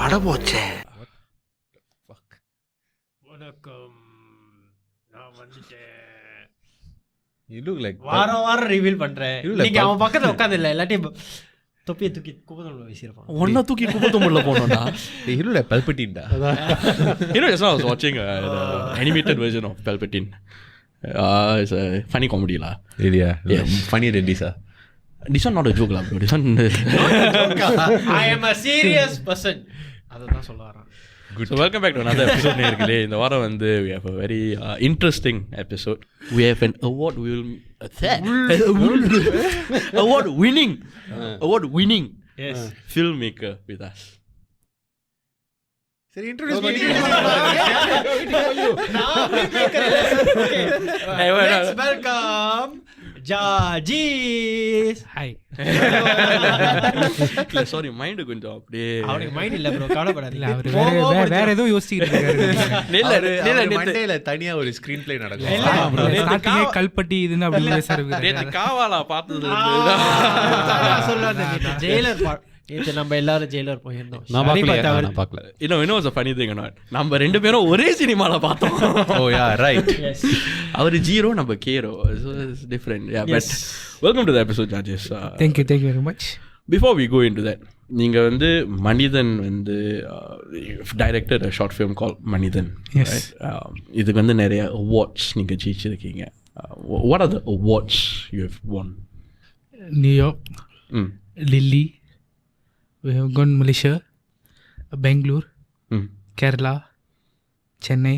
அடபோச்சே. வணக்கம், நான் வந்துட்டேன். You look like வாரம் ரிவீல் பண்றேன். நீங்க அவன் பக்கத்துல உட்காந்து இல்ல, எல்லாத்தையும் தொப்பியை தூக்கி குப்பத்தொழில் வீசிருப்பான். ஒன்னா தூக்கி குப்பத்தொழில் போனோம்டா. you look like Palpatine da. You know, just now I was watching the animated version of Palpatine. It's a funny comedy lah. Really? Yes. Funnier than this. This one not a joke lah, bro. This one I am a serious person. அதான் சொல்ல வரேன். So welcome back to another episode நேயர்களே. இந்த வாரம் வந்து we have a very interesting episode. We have an award winning Yes. filmmaker with us. சரி, introduce me. Hey, Let's welcome Jarjis. Hi. இல்ல sorry, mind கொஞ்சம் அப்படியே அவனுக்கு மைண்ட் இல்ல ப்ரோ, கவலைப்படாதீங்க. அவர் வேற ஏதோ யோசிச்சிட்டு இருக்காரு. மண்டேல தனியா ஒரு ஸ்கிரீன் பிளே நடக்கும். கல்பட்டி இதுன்னு அப்படி பேசுறாரு. நேத்து காவாலா பார்த்தது சொல்லாத. ஜெயிலர் நேற்று நம்ம எல்லாரும் ஜெயிலர் போயிருந்தோம். நான் பார்க்கல. இன்னும் was a funny thing or not. நம்ம ரெண்டு பேரும் ஒரே சினிமால பார்த்தோம். Oh yeah, right. Yes. அவர் ஜீரோ, நம்ம கேரோ. So it's different. Yeah, Yes. but welcome to the episode, Jarjis. Thank you very much. Before we go into that, நீங்க வந்து மனிதன் வந்து directed a short film called Manithan. Yes. Right? இதுக்கு வந்து நிறைய awards நீங்க ஜெயிச்சிருக்கீங்க. What are the awards you have won? New York, Lily, we have gone Malaysia, Bangalore, Kerala, Chennai,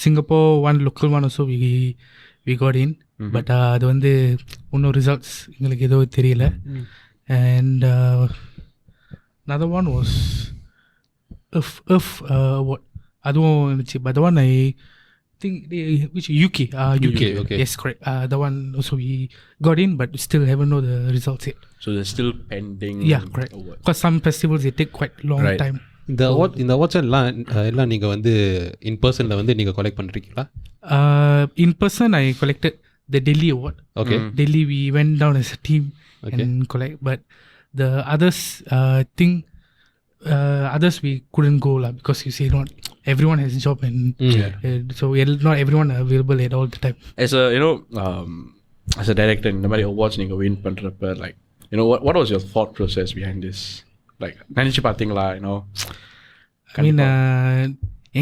Singapore, one local one also we got in. But அது வந்து இன்னும் results எங்களுக்கு ஏதோ தெரியல. And another one was what அதுவும் இருந்துச்சு. But the one I think which UK. Okay. Yes, correct. The one also we got in, but still haven't know the results yet. So they're still pending. Yeah, correct. Because some festivals they take quite long Right. time. இந்த awards எல்லாம் நீங்க வந்து இன் பர்சன்ல வந்து நீங்க collect பண்றீங்களா? In person I collected the Delhi award. Okay. Delhi we went down as a team and collect, but the others others we couldn't go lah, because you see not everyone has a job and so not everyone available at all the time. As a as a director, இந்த மாதிரி awards நீங்க win பண்றப்ப, like what was your thought process behind this? Like நினைச்சு பாத்தீங்களா? I mean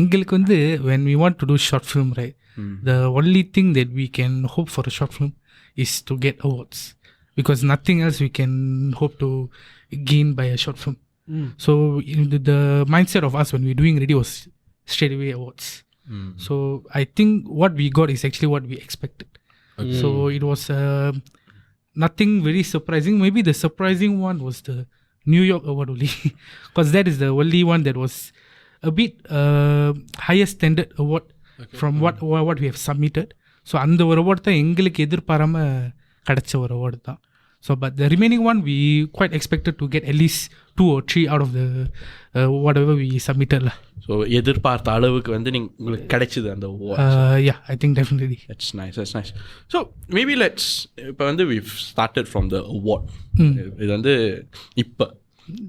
எங்களுக்கு வந்து when we want to do short film, right, the only thing that we can hope for a short film is to get awards, because nothing else we can hope to gain by a short film. So the mindset of us when we were doing ready was straight away awards. So I think what we got is actually what we expected. So it was nothing very surprising. Maybe the surprising one was the New York award only, because that is the only one that was a bit higher standard award from what we have submitted. So அந்த ஒரு award தான் எங்களுக்கு எதிர்பாராம கிடைச்ச ஒரு award தான். So but the remaining one we quite expected to get at least 2 or 3 out of the whatever we submitted lah. So எதிர்பார்த்த அளவுக்கு வந்து உங்களுக்கு கிடைச்சது அந்த award. Yeah, I think definitely. That's nice. So maybe இப்போ வந்து we've started from the award. இது வந்து இப்போ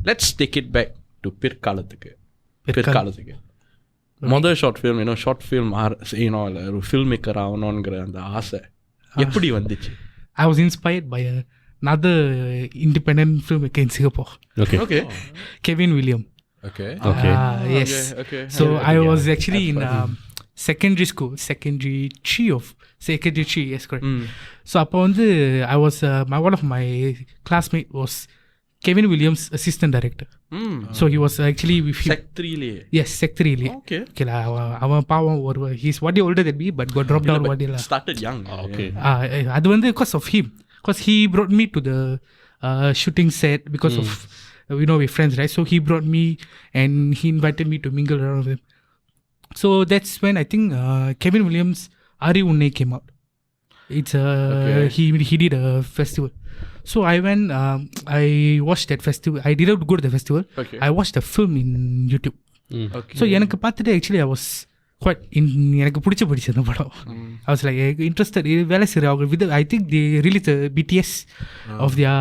let's take it back to பிற்காலத்துக்கு. முதல் ஷார்ட் ஃபிலிம் ஷார்ட் ஃபிலிம் ஒரு ஃபில்ம் மேக்கர் ஆகணுங்கிற அந்த ஆசை எப்படி வந்துச்சு? I was inspired by another independent filmmaker in Singapore. Okay. Kevin William. Okay. Yes. Okay. So I was actually in secondary school, secondary 3, yes, correct. So அப்போ வந்து I was one of my classmate was Kevin Williams, assistant director. So he was actually with him. Sec 3 Yes, Sec 3. Okay. அவன் பாவம் he's one year older than me, but got dropped down one year. Started young. Okay. அது வந்து because of him, because he brought me to the shooting set because of we're friends, right? So he brought me and he invited me to mingle around with him. So that's when I think Kevin Williams' Ari Unnai came out. It's he did a festival. So I went, I watched that festival. I didn't go to the festival. Okay. I watched the film in YouTube. Okay. So எனக்கு பார்த்துட்டு actually I was quite எனக்கு பிடிச்ச அந்த படம். I was like interested. வேலை செய்கிற அவங்க I think they released the BTS of their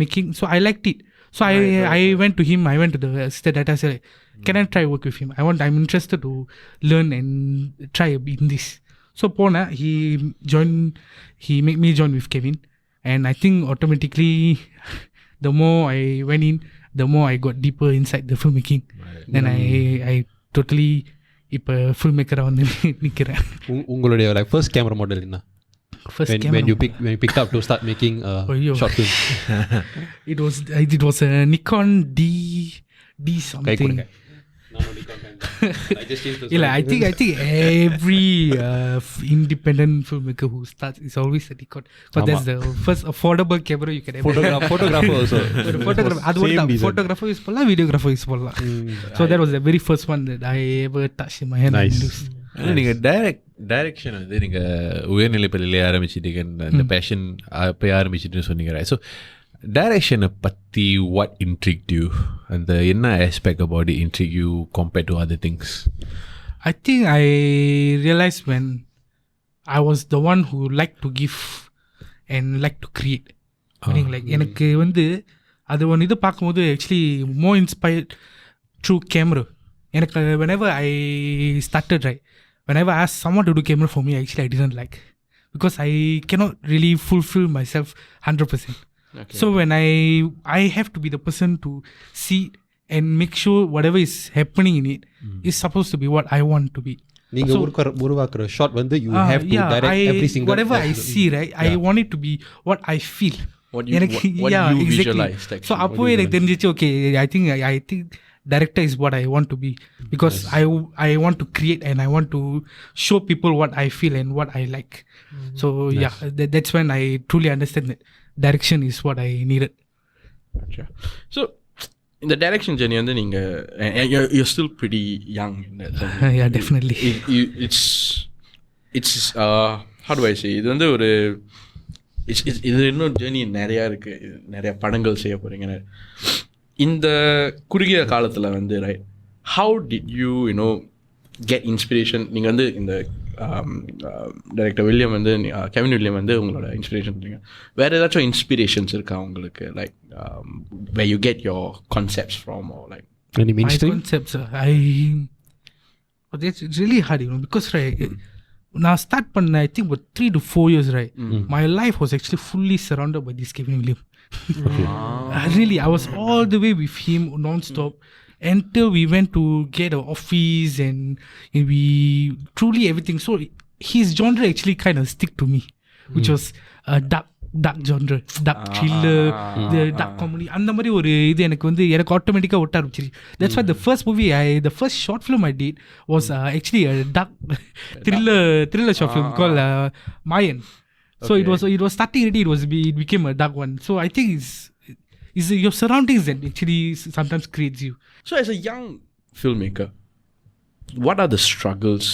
making. So I liked it. So I went to him, I went to the assistant director, I said, can I try work with him? I'm interested to learn and try in this. So Pona, he made me join with Kevin, and I think automatically the more I went in, the more I got deeper inside the filmmaking. Then I totally இப்ப filmmaker வந்து நிக்கிறேன். உங்களுடைய like first camera model என்ன? When you picked up to start making short film. It was a Nikon D something. I think every independent filmmaker who starts is always a Nikon, but that's the first affordable camera you can ever. Photographer also. Photographer use பண்ணலாம், videographer use பண்ணலாம். So that was the very first one that I ever touched in my hand. Nice. நீங்க direction வந்து நீங்க உயர்நிலை பள்ளியிலே ஆரம்பிச்சிட்டீங்க, அந்த fashion அப்போ ஆரம்பிச்சிட்டுன்னு சொன்னீங்க. ஸோ டைரக்ஷனை பற்றி what intrigued you? அந்த என்ன aspect about it intrigued you compared to other things? I think I realized when I was the one who liked to give and liked to create. Meaning like எனக்கு வந்து அது ஒன்று இது பார்க்கும்போது actually more inspired through camera. எனக்கு whenever I started, right, whenever I asked someone to do camera for me, actually I didn't like, because I cannot really fulfill myself 100%. Okay. So when I have to be the person to see and make sure whatever is happening in it is supposed to be what I want to be. நீங்க உருவாக்குற shot வந்து you have to direct every single whatever I see, right, I want it to be what I feel. What you exactly. Visualized actually. So அப்போ எனக்கு தெரிஞ்சிச்சு, okay, I think director is what I want to be, because I want to create and I want to show people what I feel and what I like. So that's when I truly understand that direction is what I needed. Gotcha. So in the direction journey வந்து நீங்க you're still pretty young in that sense. Yeah, definitely. It's how do I say, இது வந்து ஒரு இது இன்னும் journey நிறையா இருக்கு, நிறைய படங்கள் செய்ய போறீங்க. இந்த குறுகிய காலத்தில் வந்து right, how did you get inspiration? நீங்கள் வந்து இந்த டைரக்டர் வில்லியம் வந்து கெவின் வில்லியம் வந்து உங்களோட இன்ஸ்பிரேஷன் சொன்னீங்க. வேறு ஏதாச்சும் இன்ஸ்பிரேஷன்ஸ் இருக்கா உங்களுக்கு, like where you get your concepts from, or like any mainstream concepts? It's really hard, because right, நான் ஸ்டார்ட் பண்ண I think about 3 to 4 years, right, my life was actually fully surrounded by this Kevin William. Really, I was all the way with him non-stop until we went to get an office and we truly everything. So his genre actually kind of stick to me, which was dark genre, dark thriller, the dark comedy. அந்த மாதிரி ஒரு இது எனக்கு ஆட்டோமேட்டிக்காக ஒட்ட ஆரம்பிச்சிருச்சு. That's why the first short film I did was actually a dark thriller short film called Mayan. So okay. it was starting already, it became a dark one. So I think it's your surroundings that actually sometimes creates you. So as a young filmmaker, what are the struggles?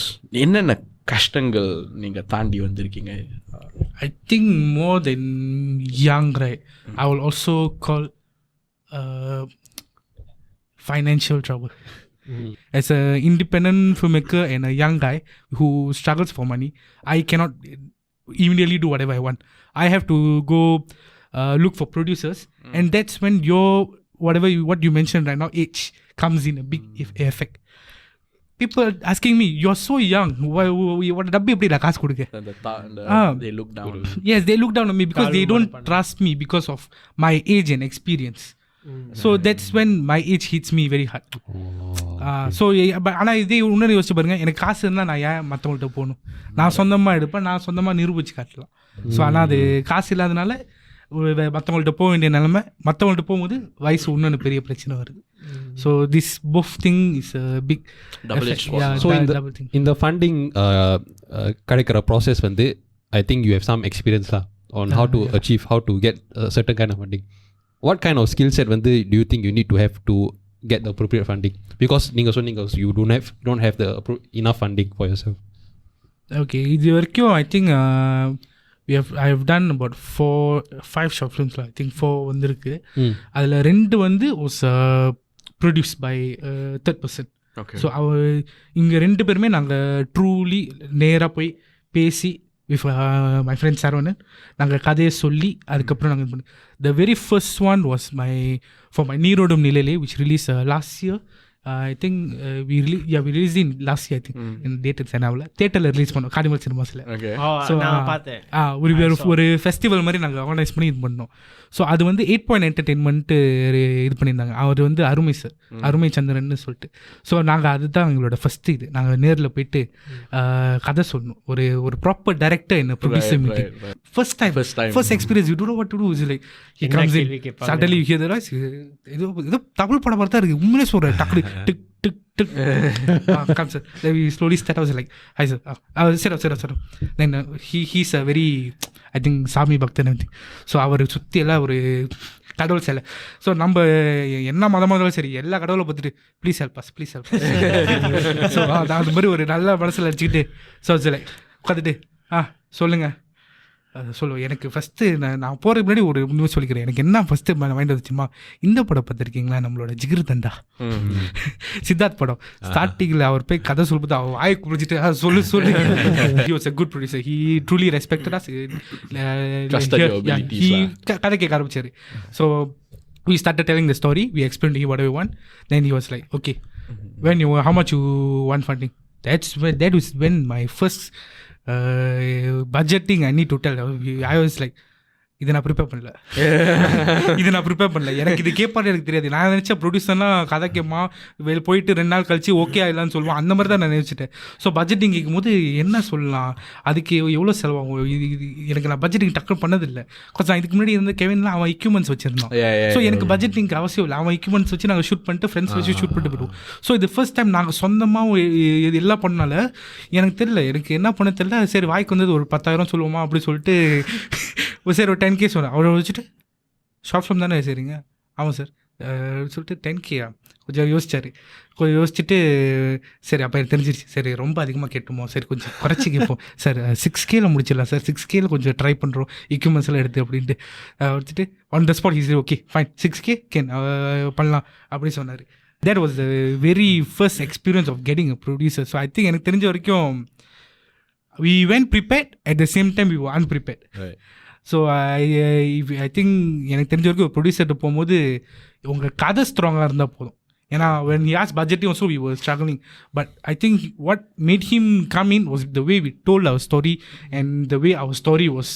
என்னென்ன கஷ்டங்கள் நீங்க தாண்டி வந்திருக்கீங்க? I think more than young, right, I will also call financial trouble. As an independent filmmaker and a young guy who struggles for money, I cannot immediately do whatever I want. I have to go look for producers, and that's when what you mentioned right now, age comes in a big effect. People asking me, you're so young, what dabbi eppadi kaas kuduke? They look down. Yes, they look down on me because they don't trust me because of my age and experience. So that's when my age hits me very hard. So ஆனால் இதே இன்னொரு யோசிச்சு பாருங்க, எனக்கு காசு இருந்தால் நான் ஏன் மற்றவங்கள்ட்ட போகணும்? நான் சொந்தமாக எடுப்பேன், நான் சொந்தமாக நிரூபித்து காட்டலாம். ஸோ ஆனால் அது காசு இல்லாதனால மற்றவங்கள்ட்ட போக வேண்டிய நிலைமை, மற்றவங்கள்ட்ட போகும்போது வயசு இன்னொன்று பெரிய பிரச்சனை வருது. So this both thing is a big so இந்த ஃபண்டிங் கிடைக்கிற ப்ராசஸ் வந்து I think you have some experience தான் on how to achieve, how to get a certain kind of funding. What kind of skill set do you think you need to have to get the appropriate funding? Because you don't have the enough funding for yourself. Okay, இது வரைக்கும் I think I have done about 5 short films. I think 4 வந்திருக்கு. அதில் 2 was produced by third person. Okay. So இங்கே 2 பேருமே நாங்கள் truly நேராக போய் பேசி with my friend Saravanan. நாங்கள் கதையை சொல்லி அதுக்கப்புறம் நாங்கள் பண்ணோம். The very first one was for my நீரோடும் நிலையிலே, which released last year. I think we released in last year, I think, in theaterல ரிலீஸ் பண்ணோம், கார்னிவல் சினிமாஸில். ஸோ நான் பார்த்தேன். ஒரு ஃபெஸ்டிவல் மாதிரி நாங்கள் ஆர்கனைஸ் பண்ணி இது பண்ணோம். ஸோ அது வந்து 8 Point என்டர்டெயின்மெண்ட்டு இது பண்ணியிருந்தாங்க. அவர் வந்து அருமை சார், அருமை சந்திரன்னு சொல்லிட்டு. ஸோ நாங்கள் அதுதான் எங்களோட ஃபஸ்ட்டு இது. நாங்கள் நேரில் போயிட்டு கதை சொல்லணும். ஒரு ப்ராப்பர் டைரக்டர் என்ன producer meeting. First experience. You don't know what to do. Is like he comes in suddenly you hear the voice. ஏதோ தமிழ் படம் மாதிரி தான் இருக்குது உண்மையிலே சொல்கிறேன். டக்கு டிக் டிக் டிக் come sir. Then we slowly start. I was like, hi sir. Sir. Then he's a very, I think, சாமி பக்தன் everything. ஸோ அவர் சுற்றி எல்லாம் ஒரு கடவுள் சிலை. ஸோ நம்ம என்ன மதமாக இருந்தாலும் சரி எல்லா கடவுளை பார்த்துட்டு ப்ளீஸ் ஹெல்ப் அஸ். ஸோ அது மாதிரி ஒரு நல்ல மனசில் வச்சுக்கிட்டு ஸோ சிலை உட்காந்துட்டு சொல்லுங்கள் சொல்லுவோம். எனக்கு ஃபஸ்ட்டு நான் போகிறதுக்கு முன்னாடி ஒரு நியூஸ் சொல்லிக்கிறேன். எனக்கு என்ன ஃபஸ்ட்டு மைண்ட் வந்துச்சுமா, இந்த படம் பார்த்துருக்கீங்களா, நம்மளோட ஜிகிர் தண்டா சித்தார்த் படம். ஸ்டார்டிங்கில் அவர் போய் கதை சொல்லும்போது அவர் வாயை குடிச்சிட்டு சொல்லு. He was a good producer. He truly respected us. கதை கேட்க ஆரம்பிச்சார். So we started telling the story. We explained to him what we want. Then he was like, okay, how much you want funding? That was when my first budgeting I need to tell. I was like, இதை நான் prepare பண்ணல. எனக்கு இது கேட்பாரு எனக்கு தெரியாது. நான் நினச்சேன் ப்ரொடியூசர்னா கதை கேட்மா போயிட்டு 2 நாள் கழிச்சு ஓகே ஆகலான்னு சொல்லுவான். அந்த மாதிரி தான் நான் நினச்சிட்டேன். ஸோ பட்ஜெட்டிங் கேட்கும் போது என்ன சொல்லலாம், அதுக்கு எவ்வளோ செலவாகும், எனக்கு நான் பட்ஜெட்டிங் டக்குன்னு பண்ணதில்லை. கொஞ்சம் இதுக்கு முன்னாடி இருந்த கெவின்லாம் அவன் எக்யூப்மெண்ட்ஸ் வச்சிருந்தான். ஸோ எனக்கு பட்ஜெட்டிங்க்கு அவசியம் இல்லை. அவன் எக்யூப்மெண்ட்ஸ் வச்சு நாங்கள் ஷூட் பண்ணிட்டு ஃப்ரெண்ட்ஸ் வச்சு ஷூட் பண்ணிட்டு போயிடுவோம். ஸோ இது ஃபர்ஸ்ட் டைம் நாங்கள் சொந்தமாக இது எல்லாம் பண்ணனால எனக்கு தெரியல, எனக்கு என்ன பண்ண தெரியல. சரி வாய்க்கு வந்தது ஒரு 10,000 சொல்லுவோமா அப்படி சொல்லிட்டு சரி ஒரு 10K சொன்னேன். அவரை வச்சுட்டு ஷார்ட் ஃபிலிம் தானே சரிங்க, ஆமாம் சார் சொல்லிட்டு 10K கொஞ்சம் யோசிச்சுட்டு சரி அப்போ எனக்கு தெரிஞ்சிருச்சு. சரி ரொம்ப அதிகமாக கேட்டுமோ, சரி கொஞ்சம் குறைச்சி கேட்போம் சார். 6Kல முடிச்சிடலாம் சார், 6Kல கொஞ்சம் ட்ரை பண்ணுறோம் எக்யூப்மெண்ட்ஸ் எல்லாம் எடுத்து அப்படின்ட்டு வச்சுட்டு on the spot easy okay fine 6K பண்ணலாம் அப்படி சொன்னார். that was the very first experience of getting a producer. So I think எனக்கு தெரிஞ்ச வரைக்கும் we went prepared, at the same time we were unprepared. Right. So I think எனக்கு தெரிஞ்ச வரைக்கும் ஒரு ப்ரொடியூசர்கிட்ட போகும்போது உங்கள் கதை ஸ்ட்ராங்காக இருந்தால் போதும். ஏன்னா when he asked budgeting also we were struggling, but I think what made him come in was the way we told our story and the way our story was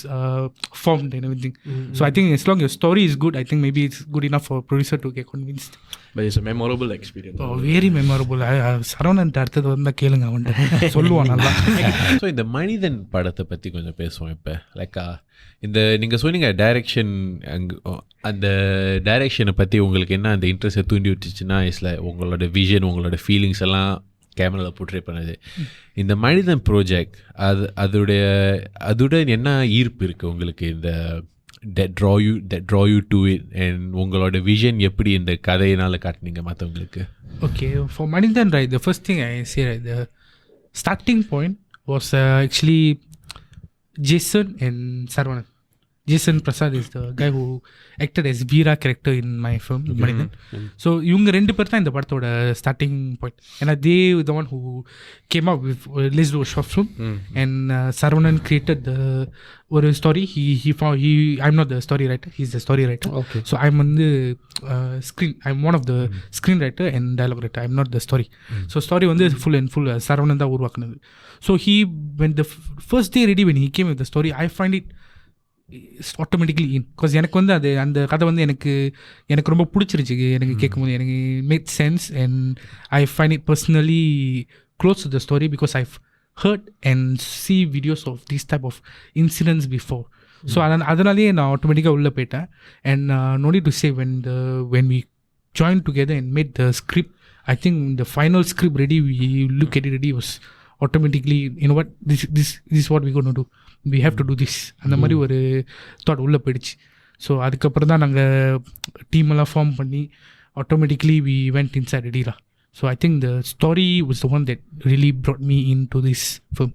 formed and everything. So I think as long as your story is good, I think maybe it's good enough for a producer to get convinced. But it's a memorable experience. Oh, very memorable. Saravanan அடுத்தது வந்தால் கேளுங்க, அவன்கிட்ட சொல்லுவான் நல்லா. So இந்த மனிதன் படத்தை பற்றி கொஞ்சம் பேசுவோம். இப்போ லைக் இந்த நீங்கள் சொன்னீங்க டைரெக்ஷன், அந்த டைரெக்ஷனை பற்றி உங்களுக்கு என்ன அந்த இன்ட்ரெஸ்ட்டை தூண்டி விட்டுச்சுன்னா இஸ்ல உங்களோட விஷன், உங்களோட ஃபீலிங்ஸ் எல்லாம் கேமராவில் போர்ட்ரே பண்ணுது. இந்த மனிதன் ப்ராஜெக்ட் அதுடன் என்ன ஈர்ப்பு இருக்குது உங்களுக்கு, இந்த that draw you to it, and உங்களோட விஷன் எப்படி இந்த கதையினால் காட்டினீங்க மற்றவங்களுக்கு? Okay, for Manithan, right, the first thing I say, right, the starting point was actually Jason and Saravanan. Jason Prasad is the guy who acted as Veera character in my film, Manithan. So இவங்க 2 பேர் தான் இந்த படத்தோட starting point. ஏன்னா they were the one who came up with let's do a short film, and Saravanan created the ஒரு story. I'm not the story writer, he's the story writer. Okay. So I'm on the I'm one of the screenwriter and dialogue writer. I'm not the story. So story வந்து full Saravanan தான் உருவாக்குனது. So when the first day ready, when he came with the story, I find it automatically in. Because எனக்கு வந்து அந்த கதை வந்து எனக்கு ரொம்ப பிடிச்சிருச்சு. எனக்கு கேட்கும்போது எனக்கு made sense and I find it personally close to the story because I heard and see videos of these type of incidents before. So அதனாலேயே நான் ஆட்டோமேட்டிக்காக உள்ளே போயிட்டேன். And no need to say when we joined together and made the script, I think the final script ready, we look at it ready, was automatically, you know what, this is what we're going to do, we have to do this. அந்த மாதிரி ஒரு thought உள்ளே போயிடுச்சு. So அதுக்கப்புறம் தான் நாங்கள் டீமெல்லாம் form பண்ணி ஆட்டோமேட்டிக்லி we went inside ரெடிலா. So I think the story was the one that really brought me into this film.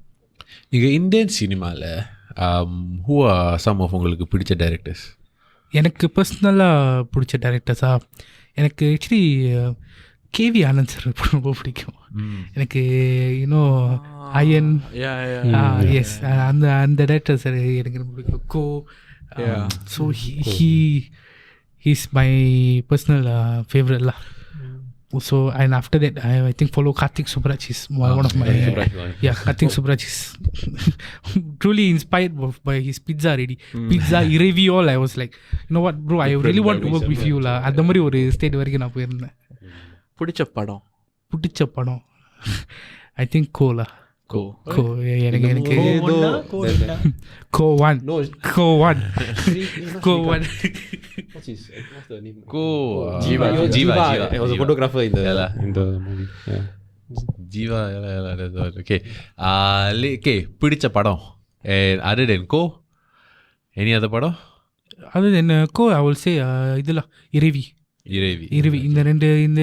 நீங்கள் இந்தியன் சினிமாவில் who are some of உங்களுக்கு பிடிச்ச டைரக்டர்ஸ்? எனக்கு பர்சனலாக பிடிச்ச டைரக்டர்ஸா, எனக்கு ஆக்சுவலி கேவி ஆனந்த் சார் ரொம்ப பிடிக்கும் எனக்கு. யூனோ அயன், எஸ், அந்த டேரக்டர் சார் எனக்கு ரொம்ப பிடிக்கும். கோ, so he's my personal favorite lah. So and after that I think follow Karthik Subraj is one of my Karthik Subraj is truly inspired by his pizza Iravi all. I was like, you know what bro, I really want to work with you la. அந்த மாதிரி ஒரு state வரைக்கும் நான் போயிருந்தேன். பிடிச்ச படம் I think Ko எனக்கு Ko one Jiva was a photographer in the movie. Jiva, okay. Okay, பிடிச்ச படம் other than Ko, any other படம்? Other than Ko, I will say இதெல்லாம் Iravi. இந்த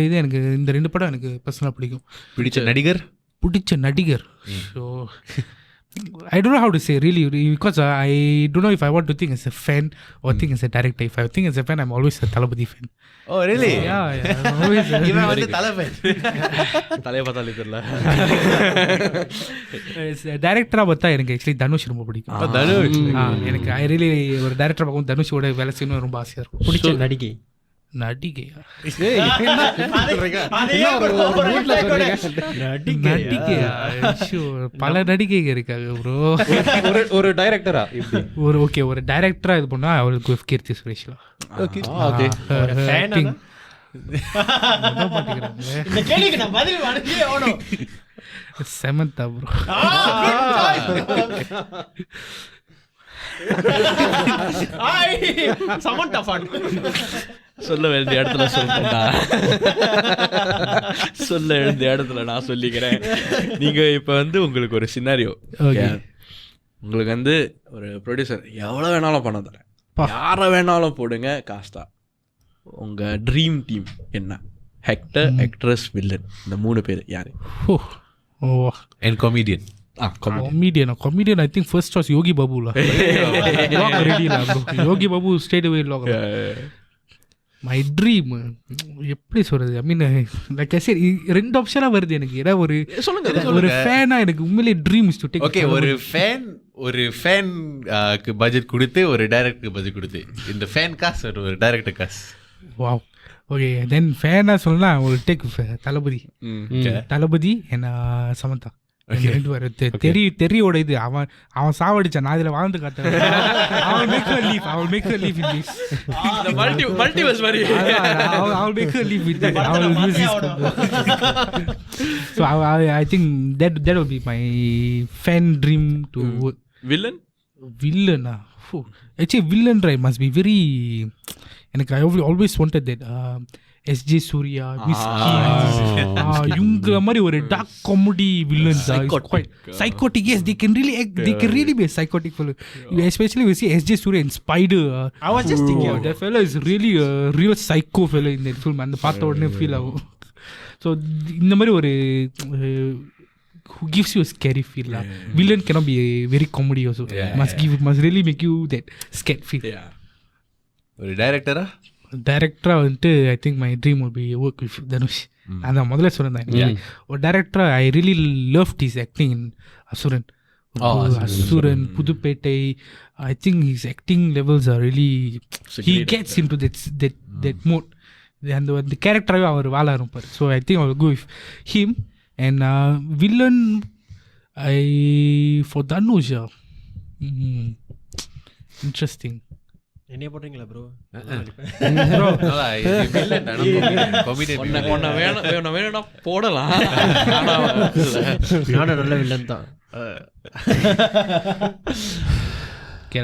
இது எனக்கு இந்த 2 படம் எனக்கு பர்சனலாக பிடிக்கும். பிடிச்ச நடிகர் so I don't know how to say really because I don't know if I want to think as a fan or think as a director. If I think as a fan, I'm always a Thalapathy fan. Oh really? Yeah, I'm always இவன் வந்து தலை fan. தலைய பார்த்தாலே தெரியல. டைரக்டரா பார்த்தா எனக்கு actually Dhanush ரொம்ப பிடிக்கும். எனக்கு I really ஒரு டைரக்டர் பார்க்கும் தனுஷோட வேலை செய்யணும் ரொம்ப ஆசையாக இருக்கும். பிடிச்ச நடிகையா பல நடிகைகள் இருக்காங்க ப்ரோ. ஒரு டைரக்டரா ஒரு டைரக்டரா இது பண்ணா அவருக்கு கீர்த்தி சுரேஷ்லாம். செமந்தா ப்ரோ. சொல்ல வேண்டிய இடத்துல நான் சொல்லிக்கிறேன். நீங்க இப்ப வந்து உங்களுக்கு ஒரு சினாரியோ, உங்களுக்கு வந்து ஒரு ப்ரொடியூசர் எவ்வளவு வேணாலும் பணம் தரேன், யாரை வேணாலும் போடுங்க காஸ்டா, உங்க ட்ரீம் டீம் என்ன? ஆக்டர், ஆக்ட்ரஸ், வில்லன், இந்த 3 பேர் யாரு? And comedian. Comedian I think first choice Yogi Babu la. Log ready la bro. Yogi Babu straight away log. My dream எப்படி சொல்றது, I mean like I said 2 ஆப்ஷனா வருது எனக்கு. ஏன்னா ஒரு ஃபேனா எனக்கு உண்மையிலே dream is to take. Okay, ஒரு ஃபேன் க்கு பட்ஜெட் கொடுத்து ஒரு டைரக்டருக்கு பட்ஜெட் கொடுத்து இந்த ஃபேன் காசு ஒரு டைரக்டர் காசு. வாவ். ஓகே, தென் ஃபேனா சொல்லலாம் I will take Thalapathy and Samantha. தெரியோட இது அவன் சாவடிச்சான், நான் இதுல வாழ்ந்து காட்டேன். I'll make her leave in this. The multiverse மாதிரி. I'll make her leave with that. I will use this. So I think that will be my fan dream to work. Villain actually villain right must be very, எனக்கு I always wanted that SJ Surya, Whiskey, இவங்க மாதிரி ஒரு dark comedy villains are quite psychotic. Yes, they can really act, they can really be a psychotic fellow. Especially we see SJ Surya in Spider. I was just thinking that fellow is really a real psycho fellow in that film. அந்த பார்த்த உடனே feel ஆகும். So இந்த மாதிரி ஒரு who gives you a scary feel lah. Villain cannot be a very comedy also. Must really make you that scared feel. ஒரு டைரக்டரா வந்துட்டு I think my dream would be work with Dhanush. அதான் முதல்ல சொன்னேன். ஒரு டைரக்டரா I really loved his acting in Asuran. Puduppettai. I think his acting levels are really, he gets into that mode. அந்த கேரக்டராகவே அவர் வாழ ஆரம்பிப்பார். So I think I will go with him. And villain for Dhanush. Interesting. என்ன போடுறீங்களா bro? வேணும்னா போடலாம். நானும் நல்ல villain தான். Okay,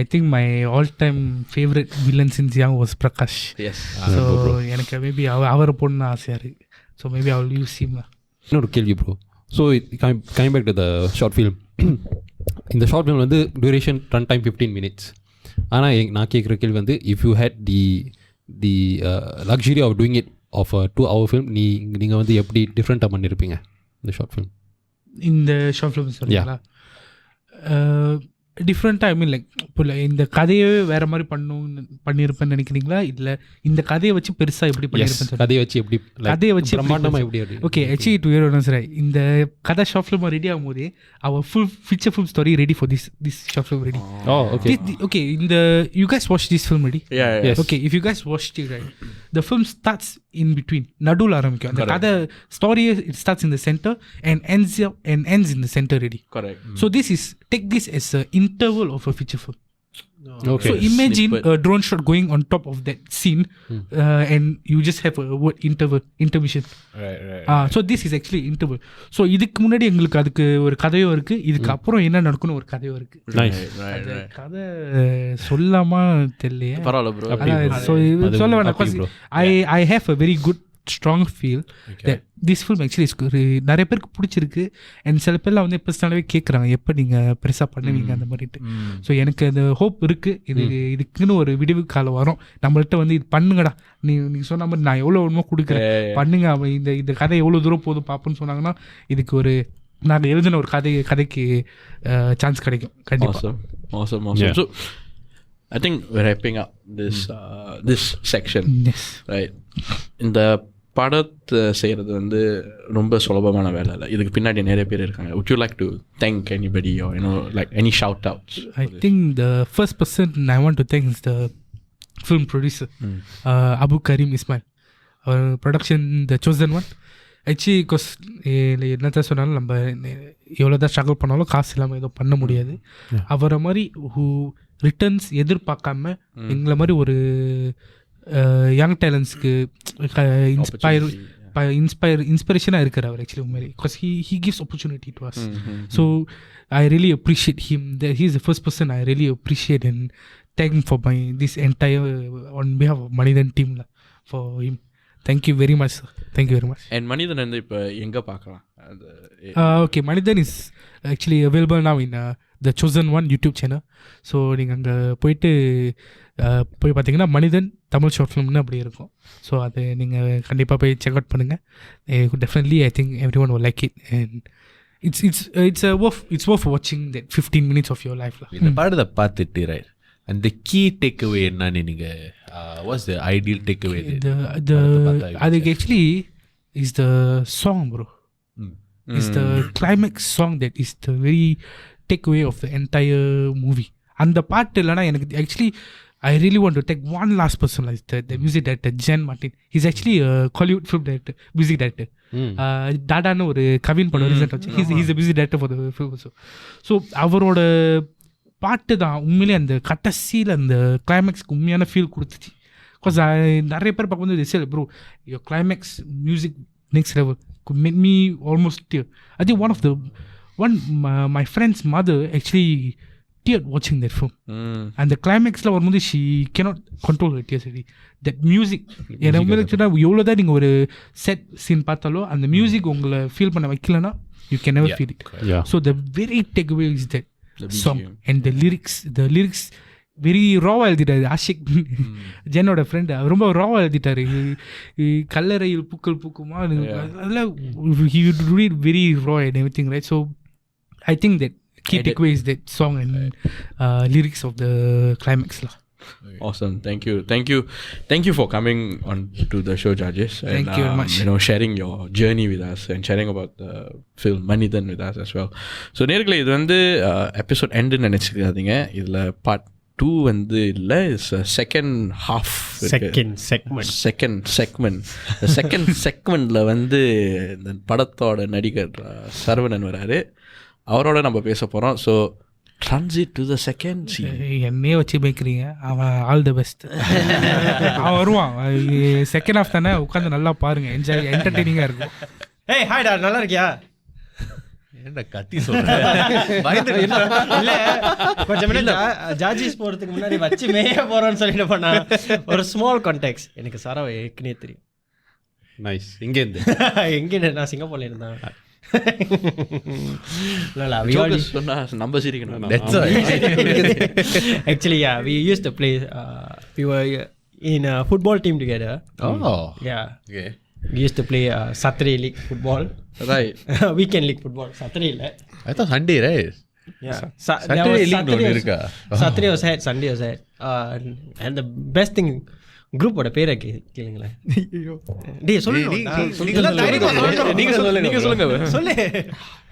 I think my all-time favorite villain since young was Prakash. Yes. So எனக்கு மேபி அவரை போடணும்னு ஆசையாக இருக்குது. So maybe I will use him. இன்னொரு கேள்வி bro. So coming back to the short film. இந்த ஷார்ட் ஃபிலிம் வந்து டியூரேஷன் ரன் டைம் 15 minutes. ஆனால் நான் கேட்குற கேள்வி வந்து if you had the luxury of doing it of 2-hour film, நீங்கள் வந்து எப்படி டிஃப்ரெண்ட்டாக பண்ணியிருப்பீங்க இந்த ஷார்ட் ஃபிலிம்? இந்த ஷார்ட் ஃபிலிம் சொல்லுங்களா? டிஃப்ரெண்ட்டாக ஐ மீன் லைக் இப்போ இப்போ இந்த கதையே வேற மாதிரி பண்ணியிருப்பேன்னு நினைக்கிறீங்களா இல்லை இந்த கதையை வச்சு பெருசா எப்படி பண்ணியிருப்பேன் கதையை வச்சு எப்படி கதையை வச்சு பிரம்மாண்டமாக எப்படி okay actually to your answer இந்த கதை ஷார்ட் ஃபிலிம் ரெடி ஆகும் போதே அவர் full feature film story ready for this short film ready. Okay இந்த you guys watch this film ready? Yes. Okay, if you guys watched it right, the film starts in between, நடுவுல ஆரம்பிக்கும் அந்த கதை story. It starts in the center and ends in the center ready. Correct. So take this as an interval of a feature film. Okay. So imagine a drone shot going on top of that scene, and you just have a word intermission. Right. So this is actually interval. So இதுக்கு முன்னாடி எங்களுக்கு அதுக்கு ஒரு கதையும் இருக்கு, இதுக்கு அப்புறம் என்ன நடக்கும்னு ஒரு கதையும் இருக்கு. Right. கதை சொல்லாமா தெரியலையே. பரவாயில்ல ப்ரோ. So சொல்ல வேணாம். I have a very good strong feel that this film actually is நிறைய பேருக்கு பிடிச்சிருக்கு. அண்ட் சில பேர்லாம் வந்து பர்சனலாகவே கேட்குறாங்க எப்போ நீங்கள் பெருசாக பண்ணுவீங்க அந்த மாதிரிட்டு. ஸோ எனக்கு அந்த ஹோப் இருக்குது. இதுக்குன்னு ஒரு விடிவு காலம் வரும். நம்மள்கிட்ட வந்து இது பண்ணுங்கடா, நீங்கள் சொன்ன மாதிரி நான் எவ்வளோ ஒன்றுமோ கொடுக்குறேன் பண்ணுங்க, அவன் இந்த கதை எவ்வளோ தூரம் போதும் பார்ப்போன்னு சொன்னாங்கன்னா இதுக்கு ஒரு நாங்கள் எழுதின ஒரு கதைக்கு சான்ஸ் கிடைக்கும் கண்டிப்பாக. Awesome. So I think we're wrapping up this section. Yes. Right. இந்த படத்தை செய்கிறது வந்து ரொம்ப சுலபமான வேலை இல்லை. இதுக்கு பின்னாடி நிறைய பேர் இருக்காங்க. Would you like to thank anybody or like any shout outs? I think the first person I want to thank is the film producer, Abu Karim Ismail. Production The Chosen One. Actually because என்னத்தான் சொன்னாலும் நம்ம எவ்வளோ தான் struggle பண்ணாலும் காசு இல்லாமல் எதுவும் பண்ண முடியாது. அவரை மாதிரி ரிட்டர்ன்ஸ் எதிர்பார்க்காம எங்களை மாதிரி ஒரு யங் டேலண்ட்ஸ்க்கு இன்ஸ்பிரேஷனாக இருக்கிற அவர் ஆக்சுவலி உண்மையிலே. Because he gives opportunity to us. So I really appreciate him. He is the first person I really appreciate and thank for this entire on behalf of Manithan team for him. Thank you very much, sir. Thank you very much. And Manithan வந்து இப்போ எங்கே பார்க்கலாம்? Okay, Manithan is actually available now in The Chosen One YouTube channel. So நீங்கள் அங்கே போய் பார்த்தீங்கன்னா மனிதன் Tamil short ஃபிலிம்னு அப்படி இருக்கும். ஸோ அது நீங்கள் கண்டிப்பாக போய் செக் அவுட் பண்ணுங்கள். Definitely I think every one will like it and it's worth watching that 15 minutes of your life. இந்த படத்தை பார்த்துட்டு ரைட் அந்த கீ டேக் அவே என்னன்னு நீங்கள் what's the ideal take away? அதுக்கு actually is the song bro. Is the climax song that is the very take away of the entire movie. அந்த பாட்டு இல்லைனா எனக்கு actually I really want to take one last person, like the music director Jen Martin. He's actually a Hollywood film director, music director. டாடான்னு ஒரு கவின் படம் ரீசெண்டாக வச்சு he's a music director for the film also. So அவரோட பாட்டு தான் உண்மையிலே அந்த கடைசியில் அந்த கிளைமேக்ஸ்க்கு உண்மையான ஃபீல் கொடுத்துச்சு. பிகாஸ் நிறைய பேர் பார்க்க வந்து சரி bro your climax music next level could make me almost tear. I think my friend's mother actually teared watching that film. And the climax la வரும்போது she cannot control her tears. That music எவ்வளோ தான் நீங்கள் ஒரு set scene பார்த்தாலோ அந்த music உங்களை feel பண்ண வைக்கலன்னா you can never feel it. So the very takeaway is that song and the lyrics very ராவாக எழுதிட்டாரு ஆஷிக். ஜென்னோட ஃப்ரெண்டு ரொம்ப ராவாக எழுதிட்டாரு. கல்லறையில் பூக்கள் பூக்குமா அதெல்லாம் he would read very raw and everything, right? So I think that key takeaway is that song and lyrics of the climax lah. Awesome. Thank you for coming on to the show, Jarjis. Thank you very much. Sharing your journey with us and sharing about the film Manithan with us as well. So நேர்களே இது வந்து episode எண்டுன்னு நினச்சிக்காதீங்க. இதில் part 2 வந்து இல்லை, it's second half second செக்மெண்ட்டில் வந்து இந்த படத்தோட நடிகர் சரவணன் வராரு. அவரோட நம்ம பேச போகிறோம். So transit to the second scene. என்னையே வச்சு பேக்கிறீங்க. அவன் ஆல் த பெஸ்ட். அவன் வருவான் செகண்ட் ஹாஃப் தானே, உட்காந்து நல்லா பாருங்க, என்ஜாய் என்டர்டெய்னிங்காக இருக்கும். ஏய் ஹாய்டா, நல்லா இருக்கியா? என்ன கத்தி சொல்றேன் இல்ல கொஞ்சம் மினிட் ஜார்ஜிஸ் போறதுக்கு முன்னாடி வச்சு மேய போறோம்னு சொல்லிட்டு பண்ணா ஒரு ஸ்மால் கான்டெக்ஸ்ட். எனக்கு சரவை ஏற்கனவே தெரியும். நைஸ். எங்கேருந்து? நான் சிங்கப்பூர்ல இருந்தேன். Actually, yeah, we used to play. We were in a football team together. Oh, yeah. Okay. We used to play Saturday league football. Right. Weekend league football. Saturday, I thought Sunday, right? Saturday link ஒன்று இருக்கா? Saturday was had, Sunday was had. And the best thing, குரூப்போட பேரை கேளுங்களேன். டேய் நீங்க சொல்லுங்க சொல்லு.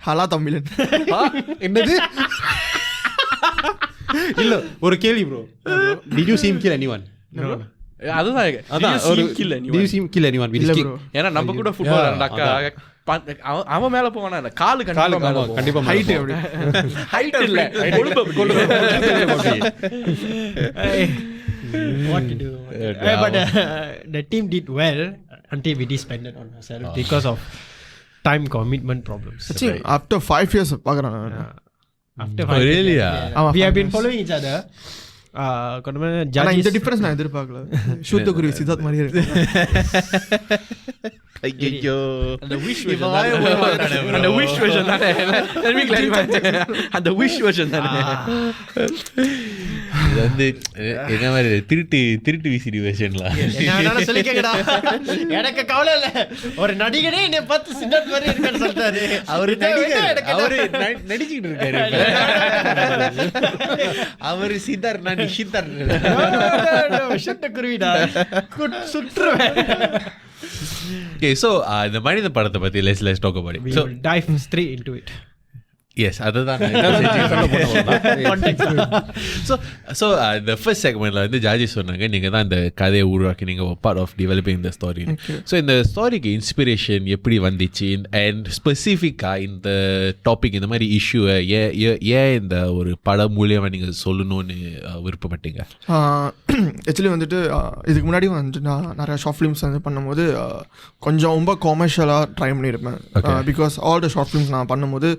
ஹலா தமிழன். என்னது? இல்ல ஒரு கேள்வி bro. Did you see him kill anyone? அதுதான் ஒரு kill Did you see him kill anyone? இல்ல bro. ஏன்னா நம்ம கூட ஃபுட்பால் ஆண்டாக்கா அவன் மேல போவானா காலு கண்டிப்பா ஹைட் அப்படி. ஹைட் இல்ல what to do. But the team did well until we disbanded on ourselves because of time commitment problems. After 5 years பார்க்குறேன். After Oh, really? we have been following each other. ஆனா இந்த difference நான் எதிர்பார்க்கல. சுத்த குருவி சித்தார்த் மாதிரியே இருக்கு. ஐயோ அந்த wish version அந்த wish version தானே. Let me clarify. அந்த wish version தானே. இது வந்து என்ன மாதிரி திருட்டு விசிடி வெர்ஷன்ல என்ன சொல்லி கேக்கடா. எனக்கு கவலை இல்ல. ஒரு நடிகனே என்னை பார்த்து சித்தார்த் மாதிரி இருக்கான்னு சொல்றாரு. அவரு நடிச்சுக்கிட்டு இருக்காரு. அவரு சித்தார்த் நான் நிஷித்தார்த் சுட்ட குருவிடா சுற்றுவேன். Okay, so இந்த மனித படத்தை பத்தி let's talk about it. We will dive straight into it. Yes, அதுதான் so the first segmentல வந்து ஜார்ஜி சொன்னாங்க நீங்க தான் இந்த கதையை உருவாக்கி நீங்க part of developing the story. So இந்த ஸ்டோரிக்கு இன்ஸ்பிரேஷன் எப்படி வந்துச்சு அண்ட் ஸ்பெசிஃபிக்கா இந்த டாபிக் இந்த மாதிரி இஷ்யூவை ஏன் இந்த ஒரு படம் மூலியமா நீங்க சொல்லணும்னு விருப்பப்பட்டீங்க? ஆக்சுவலி வந்துட்டு இதுக்கு முன்னாடி வந்துட்டு நான் நிறைய ஷார்ட் ஃபிலிம்ஸ் வந்து பண்ணும்போது கொஞ்சம் ரொம்ப காமர்ஷியலாக ட்ரை பண்ணியிருப்பேன். Because all the short films நான் பண்ணும்போது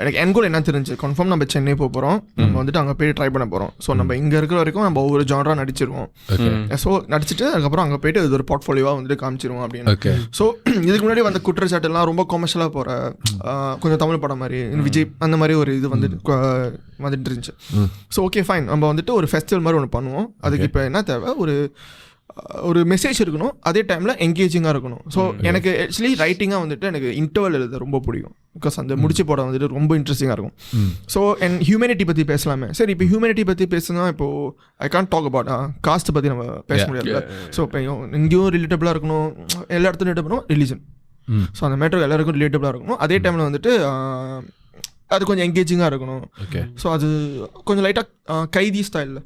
எனக்கு என் கூட என்ன தெரிஞ்சு கன்ஃபார்ம் நம்ம சென்னை போகிறோம், நம்ம வந்துட்டு அங்கே போய் ட்ரை பண்ண போகிறோம். ஸோ நம்ம இங்கே இருக்கிற வரைக்கும் நம்ம ஒவ்வொரு ஜானரா நடிச்சிருவோம். ஸோ நடிச்சிட்டு அதுக்கப்புறம் அங்கே போயிட்டு இது ஒரு போர்ட்ஃபோலியோவாக வந்துட்டு காமிச்சிருவோம் அப்படின்னு. ஸோ இதுக்கு முன்னாடி வந்த குற்றச்சாட்டுலாம் ரொம்ப கொமர்ஷியலாக போகிற கொஞ்சம் தமிழ் படம் மாதிரி விஜய் அந்த மாதிரி ஒரு இது வந்துட்டு இருந்துச்சு. ஸோ ஓகே ஃபைன், நம்ம வந்துட்டு ஒரு ஃபெஸ்டிவல் மாதிரி ஒன்று பண்ணுவோம். அதுக்கு இப்போ என்ன தேவை, ஒரு மெசேஜ் இருக்கணும், அதே டைமில் என்கேஜிங்காக இருக்கணும். ஸோ எனக்கு ஆக்சுவலி ரைட்டிங்காக வந்துட்டு எனக்கு இன்டர்வல் எழுத ரொம்ப பிடிக்கும். பிகாஸ் அந்த முடிச்சு படம் வந்துட்டு ரொம்ப இன்ட்ரெஸ்டிங்காக இருக்கும். ஸோ என் ஹியூமனிட்டி பற்றி பேசலாமே. சரி, இப்போ ஹியூமனிட்டி பற்றி பேசுனா இப்போது I can't talk about caste பற்றி நம்ம பேச முடியாது. ஸோ இப்போ இங்கேயும் ரிலேட்டபிளாக இருக்கணும், எல்லா இடத்துலையும் ரிலேட்டபிளும் ரிலீஜன். ஸோ அந்த மேட்டர் எல்லாருக்கும் ரிலேட்டபிளாக இருக்கணும். அதே டைமில் வந்துட்டு அது கொஞ்சம் என்கேஜிங்காக இருக்கணும். ஸோ அது கொஞ்சம் லைட்டாக கைதி ஸ்டைலில்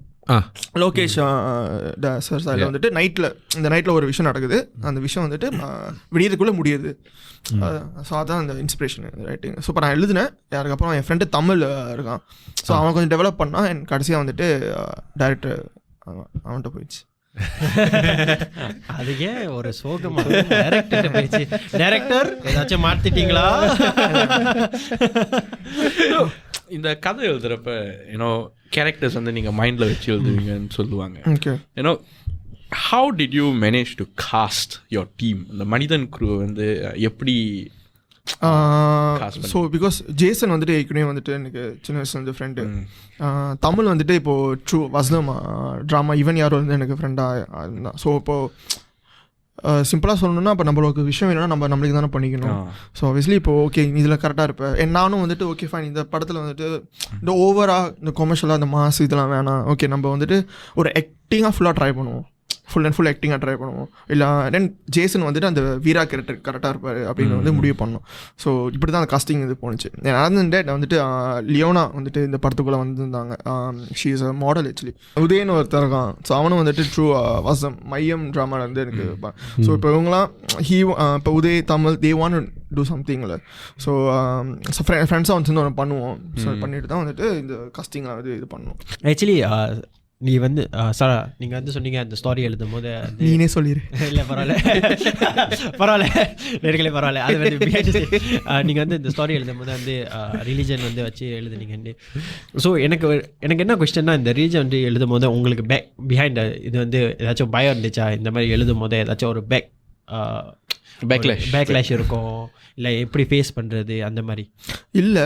லோகேஷ் சார் அதில் வந்துட்டு நைட்டில் ஒரு விஷயம் நடக்குது. அந்த விஷயம் வந்துட்டு விடியதுக்குள்ளே முடியுது. ஸோ அதான் அந்த இன்ஸ்பிரேஷன் ரைட்டிங். ஸோ இப்போ நான் எழுதினேன். யாருக்கப்புறம் என் ஃப்ரெண்டு தமிழ் இருக்கான். ஸோ அவன் கொஞ்சம் டெவலப் பண்ணால் என் கடைசியாக வந்துட்டு டைரக்டர் அவன்கிட்ட போயிடுச்சு. அதுக்கே ஒரு சோகமா டைரக்டர் ஏதாச்சும் மாத்திட்டீங்களா? இந்த கதை எழுதுறப்ப யூனோ கேரக்டர்ஸ் வந்து நீங்கள் மைண்டில் வச்சு எழுதுவீங்கன்னு சொல்லுவாங்க. You know how did you manage to cast your team? இந்த மனிதன் குரூ வந்து எப்படி? ஸோ பிகாஸ் ஜேசன் வந்துட்டு ஏற்கனவே வந்துட்டு எனக்கு சின்ன வயசுல வந்து ஃப்ரெண்டு. தமிழ் வந்துட்டு இப்போது ட்ரூ வசனம் ட்ராமா ஈவன் யாரும் வந்து எனக்கு ஃப்ரெண்டாக இருந்தான். ஸோ இப்போது சிம்பிளாக சொல்லணும்னா இப்போ நம்மளுக்கு விஷயம் வேணும்னா நம்மளுக்கு தானே பண்ணிக்கணும். ஸோ ஆப்வியஸ்லி இப்போது ஓகே இதில் கரெக்டாக இருப்பேன். நானும் வந்துட்டு ஓகே ஃபைன், இந்த படத்தில் வந்துட்டு இந்த ஓவராக இந்த கொமர்ஷியலாக இந்த மாஸ் இதெல்லாம் வேணாம். ஓகே நம்ம வந்துட்டு ஒரு ஆக்டிங்காக ஃபுல்லாக ட்ரை பண்ணுவோம், ஃபுல் அண்ட் ஃபுல் ஆக்டிங்காக ட்ரை பண்ணுவோம். இல்லை தென் ஜேசன் வந்துட்டு அந்த வீரா கேரக்டர் கரெக்டாக இருப்பார் அப்படின்னு வந்து முடிவு பண்ணோம். ஸோ இப்படி தான் அந்த காஸ்டிங் இது போணுச்சு. நடந்துட்டு வந்துட்டு லியோனா வந்துட்டு இந்த படத்துக்குள்ளே வந்திருந்தாங்க. She is a model actually. உதயன்னு ஒருத்தர் இருக்கான். ஸோ அவனும் வந்துட்டு ட்ரூ வசம் மையம் ட்ராமாவில் வந்து எனக்கு இருப்பான். ஸோ இப்போ இவங்களாம் இப்போ Uday Tamil they want to சம்திங்கில். ஸோ ஃப்ரெண்ட்ஸாக வந்து ஒன்று பண்ணுவோம். ஸோ பண்ணிட்டு தான் வந்துட்டு இந்த காஸ்டிங்கில் வந்து இது பண்ணுவோம். ஆக்சுவலி நீ வந்து சார் நீங்கள் வந்து சொன்னீங்க அந்த ஸ்டோரி எழுதும் போது நீனே சொல்லிடு. இல்லை பரவாயில்ல நேர்களே பரவாயில்ல. அது வந்து நீங்கள் வந்து இந்த ஸ்டோரி எழுதும் போது வந்து ரிலீஜன் வந்து வச்சு எழுதுனீங்க. ஸோ எனக்கு என்ன கொஸ்டின்னா, இந்த ரிலீஜன் வந்து எழுதும் போது உங்களுக்கு பிஹைண்ட் இது வந்து ஏதாச்சும் பயம் இருந்துச்சா? இந்த மாதிரி எழுதும் போது ஏதாச்சும் ஒரு பேக்லேஷ் இருக்கும், இல்லை எப்படி ஃபேஸ் பண்ணுறது அந்த மாதிரி? இல்லை,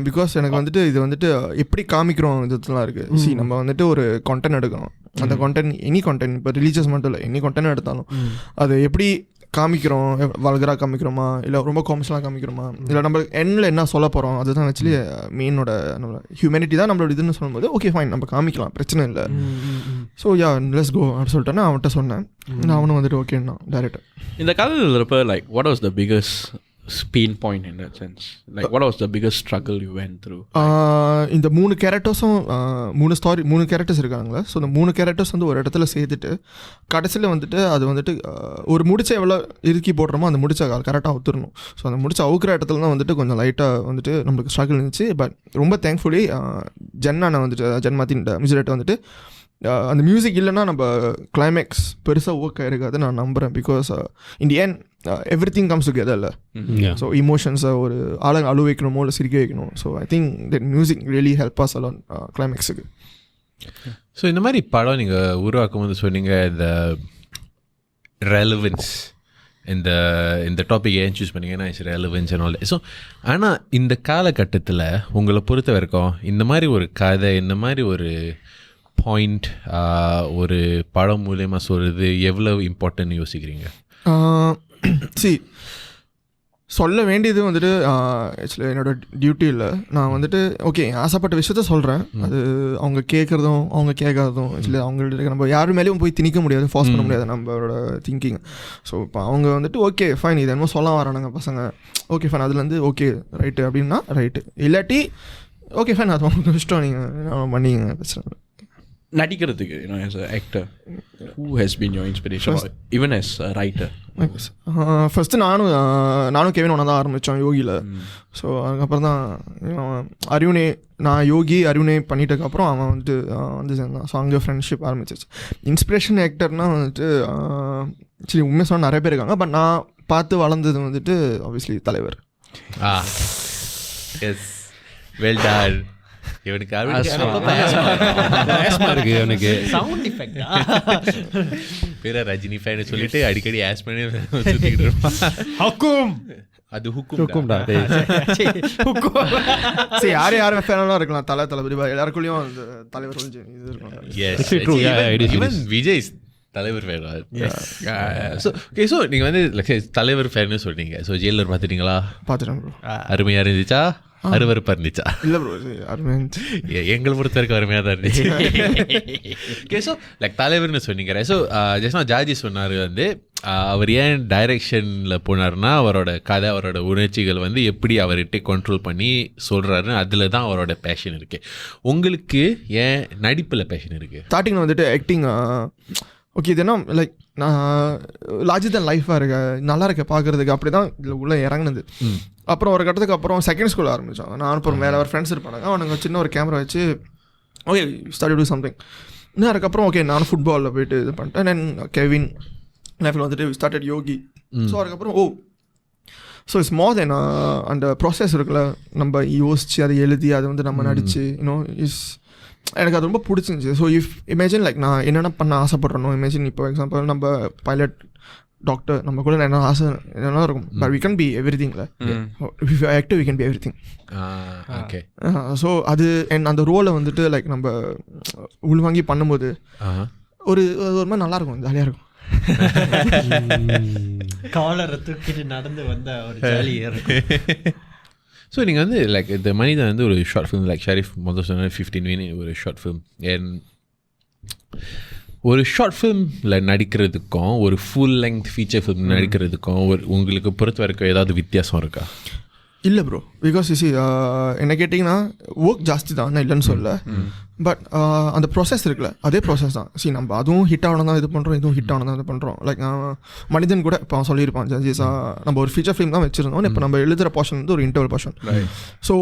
பிகாஸ் எனக்கு வந்துட்டு இது வந்துட்டு எப்படி காமிக்கிறோம் இதுலாம் இருக்குது. சி நம்ம வந்துட்டு ஒரு கான்டென்ட் எடுக்கணும். அந்த கான்டென்ட் எனி கான்டென்ட் இப்போ ரிலீஜியஸ் மட்டும் இல்லை, எனி கான்டென்ட் எடுத்தாலும் அது எப்படி காமிக்கிறோம், வல்கராக காமிக்கிறோமா இல்லை ரொம்ப காமிஷலாக காமிக்கிறோமா, இல்லை நம்ம எண்ணில் என்ன சொல்ல போகிறோம், அதுதான் ஆக்சுவலி மெயினோட நம்ம ஹியூமனிட்டி தான் நம்மளோட இதுன்னு சொல்லும்போது ஓகே ஃபைன் நம்ம காமிக்கலாம், பிரச்சனை இல்லை. ஸோ யா லெட்ஸ் கோ அப்படின்னு சொல்லிட்டு நான் அவன்கிட்ட சொன்னேன். நான் அவனும் வந்துட்டு ஓகேன்னா டேரக்டர். இந்த கதையில் இருப்ப like what was the biggest pain point in that sense? Like what was the biggest struggle you went through? இந்த 3 கேரக்டர்ஸும் 3 கேரக்டர்ஸ் இருக்காங்களா. ஸோ இந்த 3 கேரக்டர்ஸ் வந்து ஒரு இடத்துல சேர்த்துட்டு கடைசியில் வந்துட்டு அது வந்துட்டு ஒரு முடிச்ச எவ்வளோ இறுக்கி போடுறோமோ அந்த முடிச்ச கரெக்டாக ஒத்துடணும். ஸோ அந்த முடிச்ச அவுக்கிற இடத்துல தான் வந்துட்டு கொஞ்சம் லைட்டாக வந்துட்டு நம்மளுக்கு ஸ்ட்ரகிள் இருந்துச்சு. பட் ரொம்ப தேங்க்ஃபுல்லி ஜென்னான வந்துட்டு ஜென்மாத்தின் மியூசிக் வந்துட்டு அந்த மியூசிக் இல்லைன்னா நம்ம கிளைமேக்ஸ் பெருசாக ஒர்க் ஆகிருக்காது நான் நம்புகிறேன். Because in the end everything comes together இல்லை. ஸோ இமோஷன்ஸை ஒரு ஆளுங்க அழு வைக்கணுமோ இல்லை சிரிக்க வைக்கணும். So I think that music really help us along கிளைமேக்ஸுக்கு. ஸோ இந்த மாதிரி படம் நீங்கள் உருவாக்கும் போது சொன்னீங்க இந்த ரெலவன்ஸ், இந்த டாபிக் ஏன் சூஸ் பண்ணிங்கன்னா it's relevance and all. So ஆனால் இந்த காலகட்டத்தில் உங்களை பொறுத்த வரைக்கும் இந்த மாதிரி ஒரு கதை, இந்த மாதிரி ஒரு பாயிண்ட் ஒரு படம் மூலயமா சொல்கிறது எவ்வளோ இம்பார்ட்டன்ட் யோசிக்கிறீங்க? சொல்ல வேண்டியது வந்துட்டு ஆக்சுவலி என்னோட டியூட்டி இல்லை. நான் வந்துட்டு ஓகே ஆசைப்பட்ட விஷயத்த சொல்கிறேன். அது அவங்க கேட்குறதும் அவங்க கேட்காததும் ஆக்சுவலி அவங்கள்ட்ட நம்ம யாரு மேலேயும் போய் திணிக்க முடியாது, ஃபார்ஸ் பண்ண முடியாது நம்மளோட திங்கிங். ஸோ இப்போ அவங்க வந்துட்டு ஓகே ஃபைன் இது என்னமோ சொல்ல வரானுங்க பசங்க, ஓகே ஃபைன் அதுலேருந்து ஓகே ரைட்டு அப்படின்னா ரைட்டு, இல்லாட்டி ஓகே ஃபைன் அது அவங்க இஷ்டம், நீங்கள் பண்ணிங்க பிரச்சனை. நடிக்கிறதுக்கு as an actor, who has been your inspiration or even as a writer? First நானும் கெவின் ஒன்றா தான் ஆரம்பித்தோம் யோகியில். ஸோ அதுக்கப்புறம் தான் அருணே, நான் யோகி அருணே பண்ணிட்டதுக்கப்புறம் அவன் வந்துட்டு வந்து சேர்ந்தான். ஸோ அங்கே ஃப்ரெண்ட்ஷிப் ஆரம்பிச்சிச்சு. இன்ஸ்பிரேஷன் ஆக்டர்னால் வந்துட்டு சரி உண்மையாக சொன்னால் நிறைய பேர் இருக்காங்க. பட் நான் பார்த்து வளர்ந்தது வந்துட்டு ஆப்வியஸ்லி தலைவர். Yes well done. இவனுக்கு இருக்கு இவனுக்கு சவுண்ட் எஃபெக்ட் பேர ரஜினி ஃபேன் சொல்லிட்டு அடிக்கடி ஆஸ் பண்ணி சுத்திக்கிட்டு இருப்பான். ஹுக்கும் அது ஹுக்கும்டா. சரி யாரும் ஃபேனெல்லாம் இருக்கலாம், தளபதி எல்லாருக்குள்ளேயும் அந்த தலைவர் கொஞ்சம் இது இருக்கும். ஈவன் விஜய் தலைவர் ஃபேன். ஸோ நீங்கள் வந்து தலைவர் ஃபேன்னு சொல்றீங்க. ஸோ ஜெயிலர் பார்த்துட்டீங்களா? பார்த்துட்டேன் ப்ரோ. அருமையாக இருந்துச்சா? அருவருப்பா இருந்துச்சா? இல்லை ப்ரோ அருமையாக எங்களை பொறுத்த வரைக்கும் அருமையாக தான் இருந்துச்சு. ஓகே ஸோ லைக் தலைவர்னு சொன்னீங்க. ஸோ ஜஸ்ட் ஜார்ஜி சொன்னார் வந்து அவர் ஏன் டைரக்ஷனில் போனார்னா அவரோட கதை அவரோட உணர்ச்சிகள் வந்து எப்படி அவர்கிட்ட கண்ட்ரோல் பண்ணி சொல்கிறாருன்னு அதில் தான் அவரோட பேஷன் இருக்குது. உங்களுக்கு ஏன் நடிப்பில் பேஷன் இருக்குது? ஸ்டார்டிங்கில் வந்துட்டு ஆக்டிங் ஓகே இது என்ன லைக் நான் லார்ஜர் தென் லைஃபாக இருக்க நல்லா இருக்க பார்க்குறதுக்கு அப்படி தான் இதில் உள்ளே இறங்குனது. அப்புறம் ஒரு கட்டத்துக்கு அப்புறம் செகண்ட் ஸ்கூல் ஆரம்பித்தான். நான் அப்புறம் வேறு ஒரு ஃப்ரெண்ட்ஸ் இருப்பாங்க, அவனுங்க சின்ன ஒரு கேமரா வச்சு ஓகே ஸ்டார்ட் டூ சம்திங். இன்னும் அதுக்கப்புறம் ஓகே நானும் ஃபுட்பாலில் போயிட்டு இது பண்ணிட்டேன். தென் கெவின் லைஃப்பில் வந்துட்டு ஸ்டார்டட் யோகி. ஸோ அதுக்கப்புறம் ஸோ இட்ஸ் மோர் தென் அந்த ப்ராசஸ் இருக்குல்ல, நம்ம யோசித்து அதை எழுதி அதை வந்து நம்ம நடித்து இஸ் எனக்கு அது ரொம்ப பிடிச்சிருந்துச்சி. ஸோ இமேஜின் லைக் நான் என்னென்ன பண்ண ஆசைப்படுறேனோ, இமேஜின் இப்போ எக்ஸாம்பிள் நம்ம பைலட் டாக்டர் நம்ம கூட என்ன ஆசை என்னென்ன இருக்கும். பட் வி கேன் பி எவ்ரி திங்ல, active we can be everything. So அது அந்த ரோலை வந்துட்டு லைக் நம்ம உள்வாங்கி பண்ணும்போது ஒரு மாதிரி நல்லாயிருக்கும், ஜாலியாக இருக்கும். காலரை தூக்கிட்டு நடந்து வந்த ஒரு ஜாலியாக இருக்கும். ஸோ நீங்கள் வந்து லைக் இந்த மனிதன் வந்து ஒரு ஷார்ட் ஃபிலிம் லைக் ஷரீஃப் முதல் சொன்ன 15 மினிட் ஒரு ஷார்ட் ஃபிலிம். ஒரு ஷார்ட் ஃபிலிமில் நடிக்கிறதுக்கும் ஒரு ஃபுல் லெங்க் ஃபீச்சர் ஃபிலிம் நடிக்கிறதுக்கும் உங்களுக்கு பொறுத்த வரைக்கும் ஏதாவது வித்தியாசம் இருக்கா? இல்லை ப்ரோ, பிகாஸ் யூ சி என்ன கேட்டிங்கன்னா ஒர்க் ஜாஸ்தி தான், நான் இல்லைன்னு சொல்ல. பட் அந்த ப்ராசஸ் இருக்குல்ல அதே ப்ராசஸ் தான். சி நம்ம அதுவும் ஹிட் ஆகணும் தான் இது பண்ணுறோம், இதுவும் ஹிட் ஆகணும் தான் இது பண்ணுறோம். லைக் மனிதன் கூட இப்போ சொல்லியிருப்பான் ஜட்ஜஸா நம்ம ஒரு ஃபீச்சர் ஃபிலிம் தான் வச்சுருந்தோம். இப்போ நம்ம எழுதுகிற போர்ஷன் வந்து ஒரு இன்டர்வல் போர்ஷன். ஸோ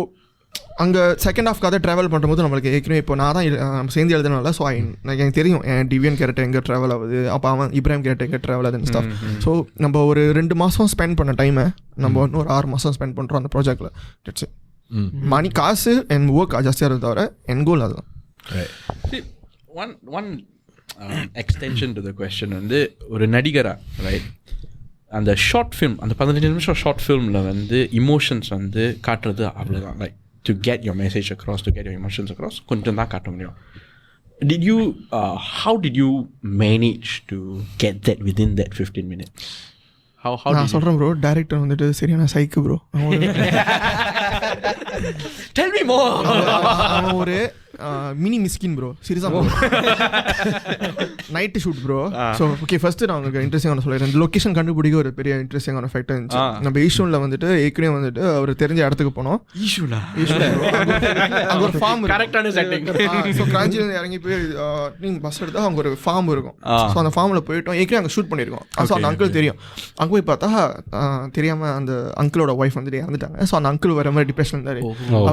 அங்கே செகண்ட் ஹாஃப் கதை ட்ராவல் பண்ணும்போது நம்மளுக்கு ஏற்கனவே இப்போ நான் தான் நம்ம சேர்ந்து எழுதுனால ஸோ எனக்கு தெரியும் என் டிவியன் கேரக்டர் எங்கே ட்ராவல் ஆகுது, அப்போ அவன் இப்ராஹிம் கேரக்டர் எங்கே ட்ராவல் ஆகுதுன்னு ஸ்டாஃப். ஸோ நம்ம ஒரு 2 மாதம் ஸ்பெண்ட் பண்ண டைமை நம்ம இன்னொரு 6 மாதம் ஸ்பெண்ட் பண்ணுறோம் அந்த ப்ராஜெக்டில். இட்ஸ் மணி காசு என் ஒர்க் ஜாஸ்தியாக இருந்த தவிர என் கோல் அதுதான். One extension to the question வந்து ஒரு நடிகரா ரைட் அந்த ஷார்ட் ஃபிலிம் அந்த 15 நிமிஷம் ஷார்ட் ஃபிலிமில் வந்து இமோஷன்ஸ் வந்து காட்டுறது அவ்வளோதான். Like to get your message across, to get your emotions across, கொஞ்சம் தான் காட்ட முடியும். How did you manage to get that within that 15 minutes? நான் சொல்கிறேன் ப்ரோ, டேரக்டர் வந்துட்டு சரியான சைக்கு ப்ரோ. Tell me more. அவன் ஒரு மினி மிஸ்கின் ப்ரோ, சீரியஸாக bro. Night shoot bro. So okay, first நான் உங்களுக்கு இன்ட்ரெஸ்டிங்கான சொல்லிடுறேன். இந்த லொக்கேஷன் கண்டுபிடிக்க ஒரு பெரிய இன்ட்ரெஸ்டிங்கான ஃபேக்ட் இருந்துச்சு. நம்ம ஈஷூனில் வந்துட்டு ஏற்கனவே வந்துட்டு அவர் தெரிஞ்ச இடத்துக்கு போனோம். ஈஷூனா அங்கே ஒரு ஃபார்ம், கரெக்டான செட்டிங். ஸோ கிராஞ்சிலேருந்து இறங்கி போய் நீங்கள் பஸ் எடுத்தால் அங்கே ஒரு ஃபார்ம் இருக்கும். ஸோ அந்த ஃபார்மில் போயிட்டோம். ஏற்கனவே அங்கே ஷூட் பண்ணியிருக்கோம். ஸோ அந்த அங்கிள் தெரியும். அங்கே போய் பார்த்தா தெரியாமல் அந்த அங்கிளோட ஒய்ஃப் வந்துட்டு இறந்துட்டாங்க. ஸோ அந்த அங்கிள் வர மாதிரி டிப்ரெஷன் இருந்தார்.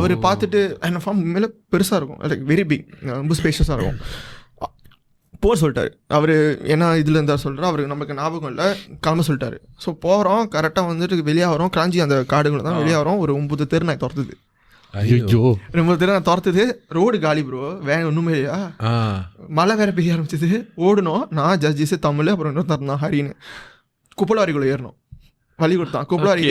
அவர் பார்த்துட்டு அந்த ஃபார்ம் மேலே பெருசாக இருக்கும், லைக் வெரி பிக், ரொம்ப ஸ்பேஷியஸாக இருக்கும். போக சொல்லிட்டாரு அவர். ஏன்னா இதில் இருந்தால் சொல்கிறார், அவருக்கு நமக்கு ஞாபகம் இல்லை, கிளம்ப சொல்லிட்டாரு. ஸோ போகிறோம், கரெக்டாக வந்துட்டு வெளியே வரோம். கிராஞ்சி அந்த காடுகளை தான் வெளியே வரோம். ஒரு 9 தெரு நான் துரத்துது. 9 தெரு நான் துரத்துது. ரோடு காலி ப்ரோ, வேன் ஒன்றுமே இல்லையா. மழை வேற பெய்ய ஆரம்பிச்சது. ஓடணும். நான் ஜட்ஜிஸு தமிழ், அப்புறம் இன்னும் தரணும் ஹரின்னு குப்பலாரிக்குள்ளே ஏறணும். வழி கொடுத்தான். குப்பலாரி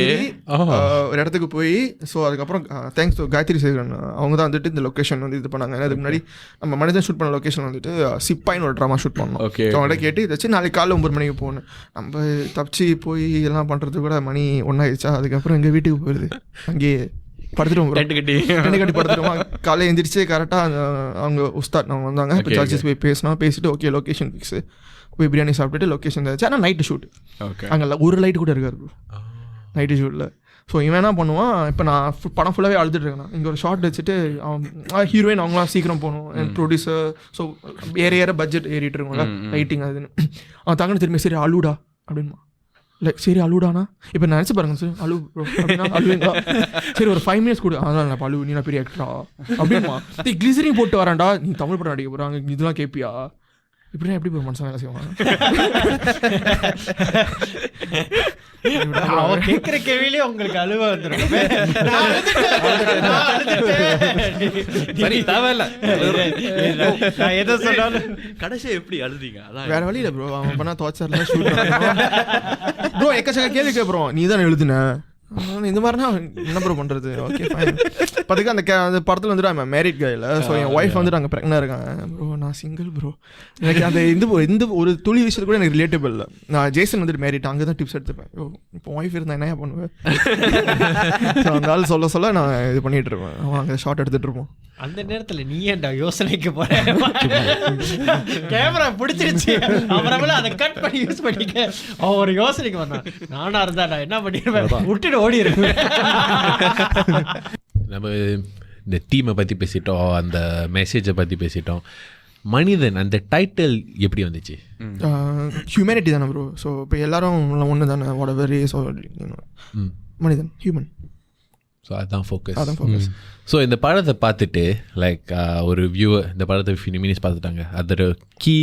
ஒரு இடத்துக்கு போய், ஸோ அதுக்கப்புறம் தேங்க்ஸ் டு காயத்ரி சேகரன், அவங்க தான் வந்துட்டு இந்த லொக்கேஷன் வந்து இது பண்ணாங்க. ஏன்னா அதுக்கு முன்னாடி நம்ம மனிதன் ஷூட் பண்ண லொக்கேஷன் வந்துட்டு சிப்பாயின்னு ஒரு ட்ராமா ஷூட் பண்ணோம். அவங்கள்ட்ட கேட்டு இதாச்சு நாளைக்கு காலைல 9 மணிக்கு போகணும். நம்ம தப்பிச்சு போய் எல்லாம் பண்ணுறதுக்கு கூட மணி 1 ஆயிடுச்சா. அதுக்கப்புறம் எங்கள் வீட்டுக்கு போயிடுது. அங்கேயே படுத்துட்டோம், டென்ட் கட்டி படுத்துட்டோம். காலையில் எழுந்திரிச்சு கரெக்டாக அவங்க உஸ்தாத் அவங்க வந்தாங்க. இப்போ ஜட்ஜஸ் போய் பேசிட்டு ஓகே லொக்கேஷன் ஃபிக்ஸு, போய் பிரியாணி சாப்பிட்டுட்டு லொக்கேஷன் இருந்துச்சு. ஆனால் நைட்டு ஷூட். அங்கே ஒரு லைட்டு கூட இருக்காரு நைட்டு ஷூட்டில். ஸோ இவன் என்ன பண்ணுவான், இப்போ நான் படம் ஃபுல்லாகவே அழுதுட்டு இருக்கேன். இங்கே ஒரு ஷார்ட் வச்சுட்டு அவன் ஹீரோயின் அவங்களாம் சீக்கிரம் போகணும், என் ப்ரொடியூசர். ஸோ ஏற பட்ஜெட் ஏறிட்டு இருக்கோம்ல, லைட்டிங் அதுன்னு. அவன் தங்கன்னு திரும்பி சரி அழுடா அப்படின்மா. லைக் சரி அழுடானா இப்போ நான் நினச்சி பாருங்க சார், அழு ப்ரோ அப்படின்னா அழுவீங்களா? சரி ஒரு 5 minutes கொடு. அதனால் நான் அழுவு, நீ நான் பெரிய ஆக்டரா அப்படின்மா. கிளிசரிங் போட்டு வரான்டா, நீ தமிழ் படம் நடிக்க போகிறாங்க, இதெல்லாம் கேட்பியா? இப்படின்னா எப்படி ஒரு மனுஷன் வேலை செய்வாங்க? அவன் கேட்குற கேள்வியிலே உங்களுக்கு அழுவ வந்துடும். நான் எதை சொன்னாலும் கடைசியாக எப்படி அழுதிங்க? அதான் வேற வழி இல்லை ப்ரோ. அவன் பண்ணா தோச்சர்லாம் ஷூட் ப்ரோ. எக்கச்சக்க கேள்வி கேட்போம். நீ தான் எழுதுன இந்த மாதிரினா என்ன ப்ரோ பண்ணுறது? Okay fine. பார்த்துக்க அந்த படத்தில் வந்துட்டு அவன் மேரிட் கையில். ஸோ என் ஒய்ஃப் வந்துட்டு அங்கே ப்ரெக்னாக இருக்காங்க. ப்ரோ நான் சிங்கிள் ப்ரோ. எனக்கு அந்த இந்த ஒரு துளி விஷயத்து கூட எனக்கு ரிலேட்டபிள் இல்லை. நான் ஜேசன் வந்துட்டு மேரிட், அங்கே தான் டிப்ஸ் எடுத்துப்பேன். இப்போ ஒய்ஃப் இருந்தால் என்ன பண்ணுவேன்? ஸோ அந்த ஆள் சொல்ல நான் இது பண்ணிகிட்டு இருப்பேன். அவன் அங்கே ஷார்ட் எடுத்துகிட்டு இருப்போம். அந்த நேரத்தில் நீ ஏன்டா யோசனைக்கு போற? கேமரா பிடிச்சிருச்சு, அப்புறமேல அதை கட் பண்ணி யூஸ் பண்ணிக்க. அவன் ஒரு யோசனைக்கு வந்தான். நானா இருந்தா நான் என்ன பண்ணிடுவேன், விட்டுட்டு ஓடி இருப்பேன். நம்ம இந்த டீமை பற்றி பேசிட்டோம், அந்த மெசேஜை பற்றி பேசிட்டோம். மனிதன் அந்த டைட்டில் எப்படி வந்துச்சு? ஹியூமனிட்டி தானே ப்ரோ. ஸோ இப்போ எல்லாரும் ஒன்று தானே, whatever race or மனிதன் ஹியூமன். ஸோ அதுதான் ஃபோக்கஸ். ஸோ இந்த படத்தை பார்த்துட்டு லைக் ஒரு வியூவர் இந்த படத்தை மினிஸ் பார்த்துட்டாங்க. அதோட கீ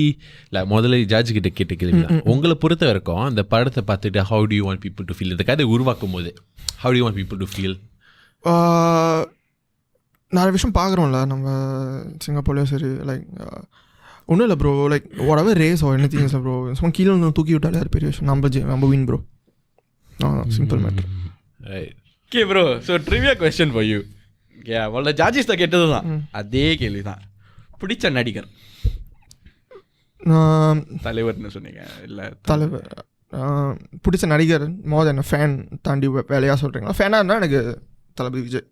முதல்ல ஜட்ஜ் கிட்ட கேட்ட கேள்வி தான். உங்களை பொறுத்த வரைக்கும் அந்த படத்தை பார்த்துட்டு how to you want people to feel? இந்த கதை உருவாக்கும் போது how to you want people to feel? நிறைய விஷயம் பார்க்குறோம்ல நம்ம சிங்கப்பூர்லேயும் சரி. லைக் ஒன்றும் இல்லை bro, like whatever race or anything is bro. சும்மா கீழே வந்து தூக்கி விட்டாலே அது பெரிய விஷயம். நம்ம win bro. Simple matter. Okay bro. So trivia question for you. அவளோட ஜார்ஜிஸ் தான் கேட்டது தான், அதே கேள்வி தான். பிடிச்ச நடிகர்? தலைவர்னு சொன்னீங்க இல்லை? தலைவர் பிடிச்ச நடிகர் மோர் தென் ஃபேன் தாண்டி வேலையாக சொல்கிறீங்களா? ஃபேனாக இருந்தால் எனக்கு தளபதி விஜய்.